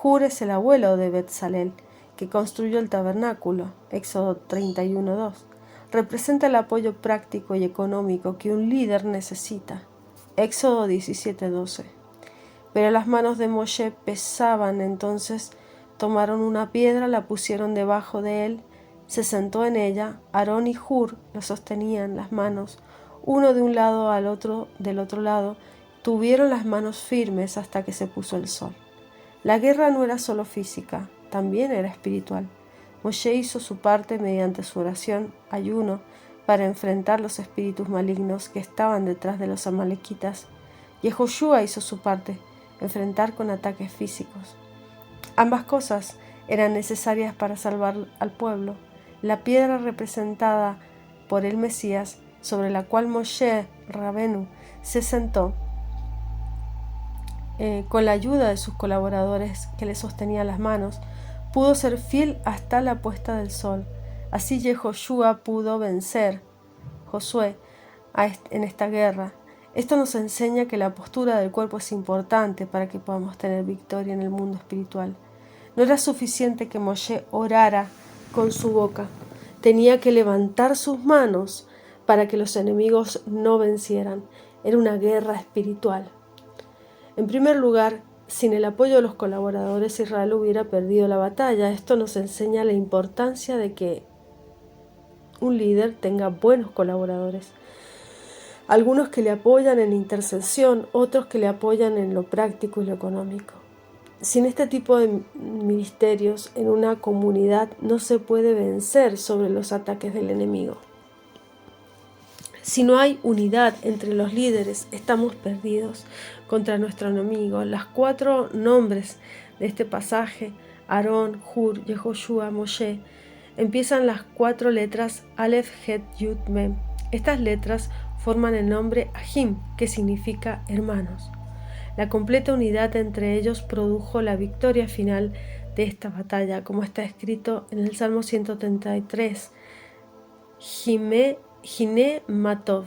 Hur es el abuelo de Betzalel, que construyó el tabernáculo, Éxodo 31:2. Representa el apoyo práctico y económico que un líder necesita, Éxodo 17:12. Pero las manos de Moshe pesaban, entonces tomaron una piedra, la pusieron debajo de él, se sentó en ella, Aarón y Hur lo sostenían las manos, uno de un lado al otro del otro lado, tuvieron las manos firmes hasta que se puso el sol. La guerra no era solo física, también era espiritual. Moshe hizo su parte mediante su oración, ayuno, para enfrentar los espíritus malignos que estaban detrás de los amalequitas. Yehoshua hizo su parte, enfrentar con ataques físicos. Ambas cosas eran necesarias para salvar al pueblo. La piedra representada por el Mesías, sobre la cual Moshe Rabenu se sentó, con la ayuda de sus colaboradores que le sostenían las manos, pudo ser fiel hasta la puesta del sol. Así Yehoshua pudo vencer Josué en esta guerra. Esto nos enseña que la postura del cuerpo es importante para que podamos tener victoria en el mundo espiritual. No era suficiente que Moshe orara con su boca. Tenía que levantar sus manos para que los enemigos no vencieran. Era una guerra espiritual. En primer lugar, sin el apoyo de los colaboradores, Israel hubiera perdido la batalla. Esto nos enseña la importancia de que un líder tenga buenos colaboradores. Algunos que le apoyan en intercesión, otros que le apoyan en lo práctico y lo económico. Sin este tipo de ministerios en una comunidad no se puede vencer sobre los ataques del enemigo. Si no hay unidad entre los líderes, estamos perdidos contra nuestro enemigo. Los 4 nombres de este pasaje, Aarón, Hur, Yehoshua, Moshe, empiezan las 4 letras Aleph, Het, Yud, Mem. Estas letras forman el nombre Ahim, que significa hermanos. La completa unidad entre ellos produjo la victoria final de esta batalla, como está escrito en el Salmo 133. Hiné Matov,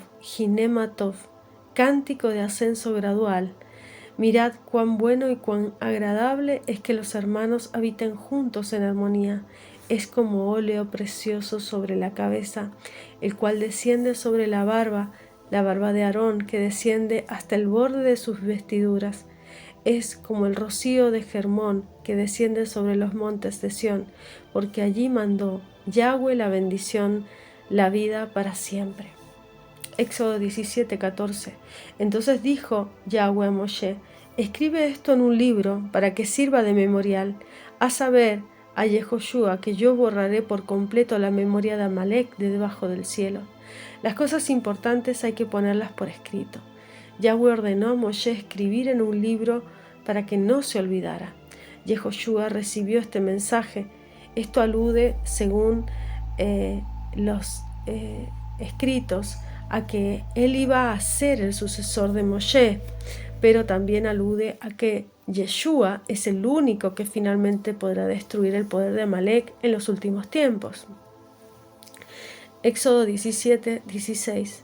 cántico de ascenso gradual. Mirad cuán bueno y cuán agradable es que los hermanos habiten juntos en armonía. Es como óleo precioso sobre la cabeza, el cual desciende sobre la barba de Aarón, que desciende hasta el borde de sus vestiduras. Es como el rocío de Hermón, que desciende sobre los montes de Sión, porque allí mandó Yahweh la bendición, la vida para siempre. Éxodo 17:14. Entonces dijo Yahweh a Moshe: escribe esto en un libro para que sirva de memorial, a saber, a Yehoshua, que yo borraré por completo la memoria de Amalek de debajo del cielo. Las cosas importantes hay que ponerlas por escrito. Yahweh ordenó a Moshe escribir en un libro para que no se olvidara. Yehoshua recibió este mensaje. Esto alude, según los escritos, a que él iba a ser el sucesor de Moshe, pero también alude a que Yeshua es el único que finalmente podrá destruir el poder de Amalek en los últimos tiempos. Éxodo 17:16.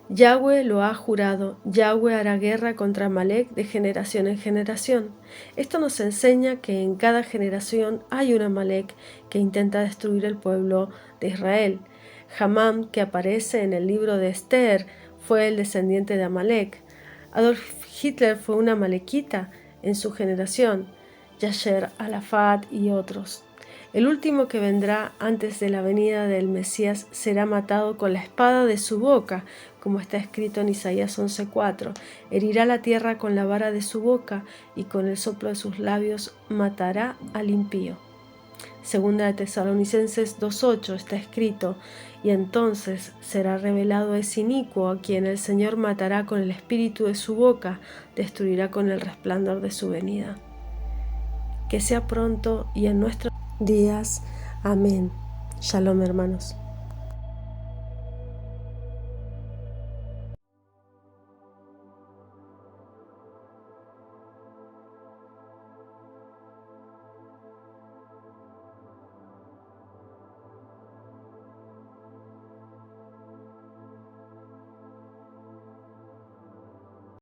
Yahweh lo ha jurado, Yahweh hará guerra contra Amalek de generación en generación. Esto nos enseña que en cada generación hay un Amalek que intenta destruir el pueblo de Israel. Hamán, que aparece en el libro de Esther, fue el descendiente de Amalek. Adolf Hitler fue un amalekita en su generación, Yasser Arafat y otros. El último que vendrá antes de la venida del Mesías será matado con la espada de su boca, como está escrito en Isaías 11:4. Herirá la tierra con la vara de su boca y con el soplo de sus labios matará al impío. Segunda de Tesalonicenses 2:8 está escrito: y entonces será revelado ese inicuo a quien el Señor matará con el espíritu de su boca, destruirá con el resplandor de su venida. Que sea pronto y en nuestros días. Amén. Shalom, hermanos.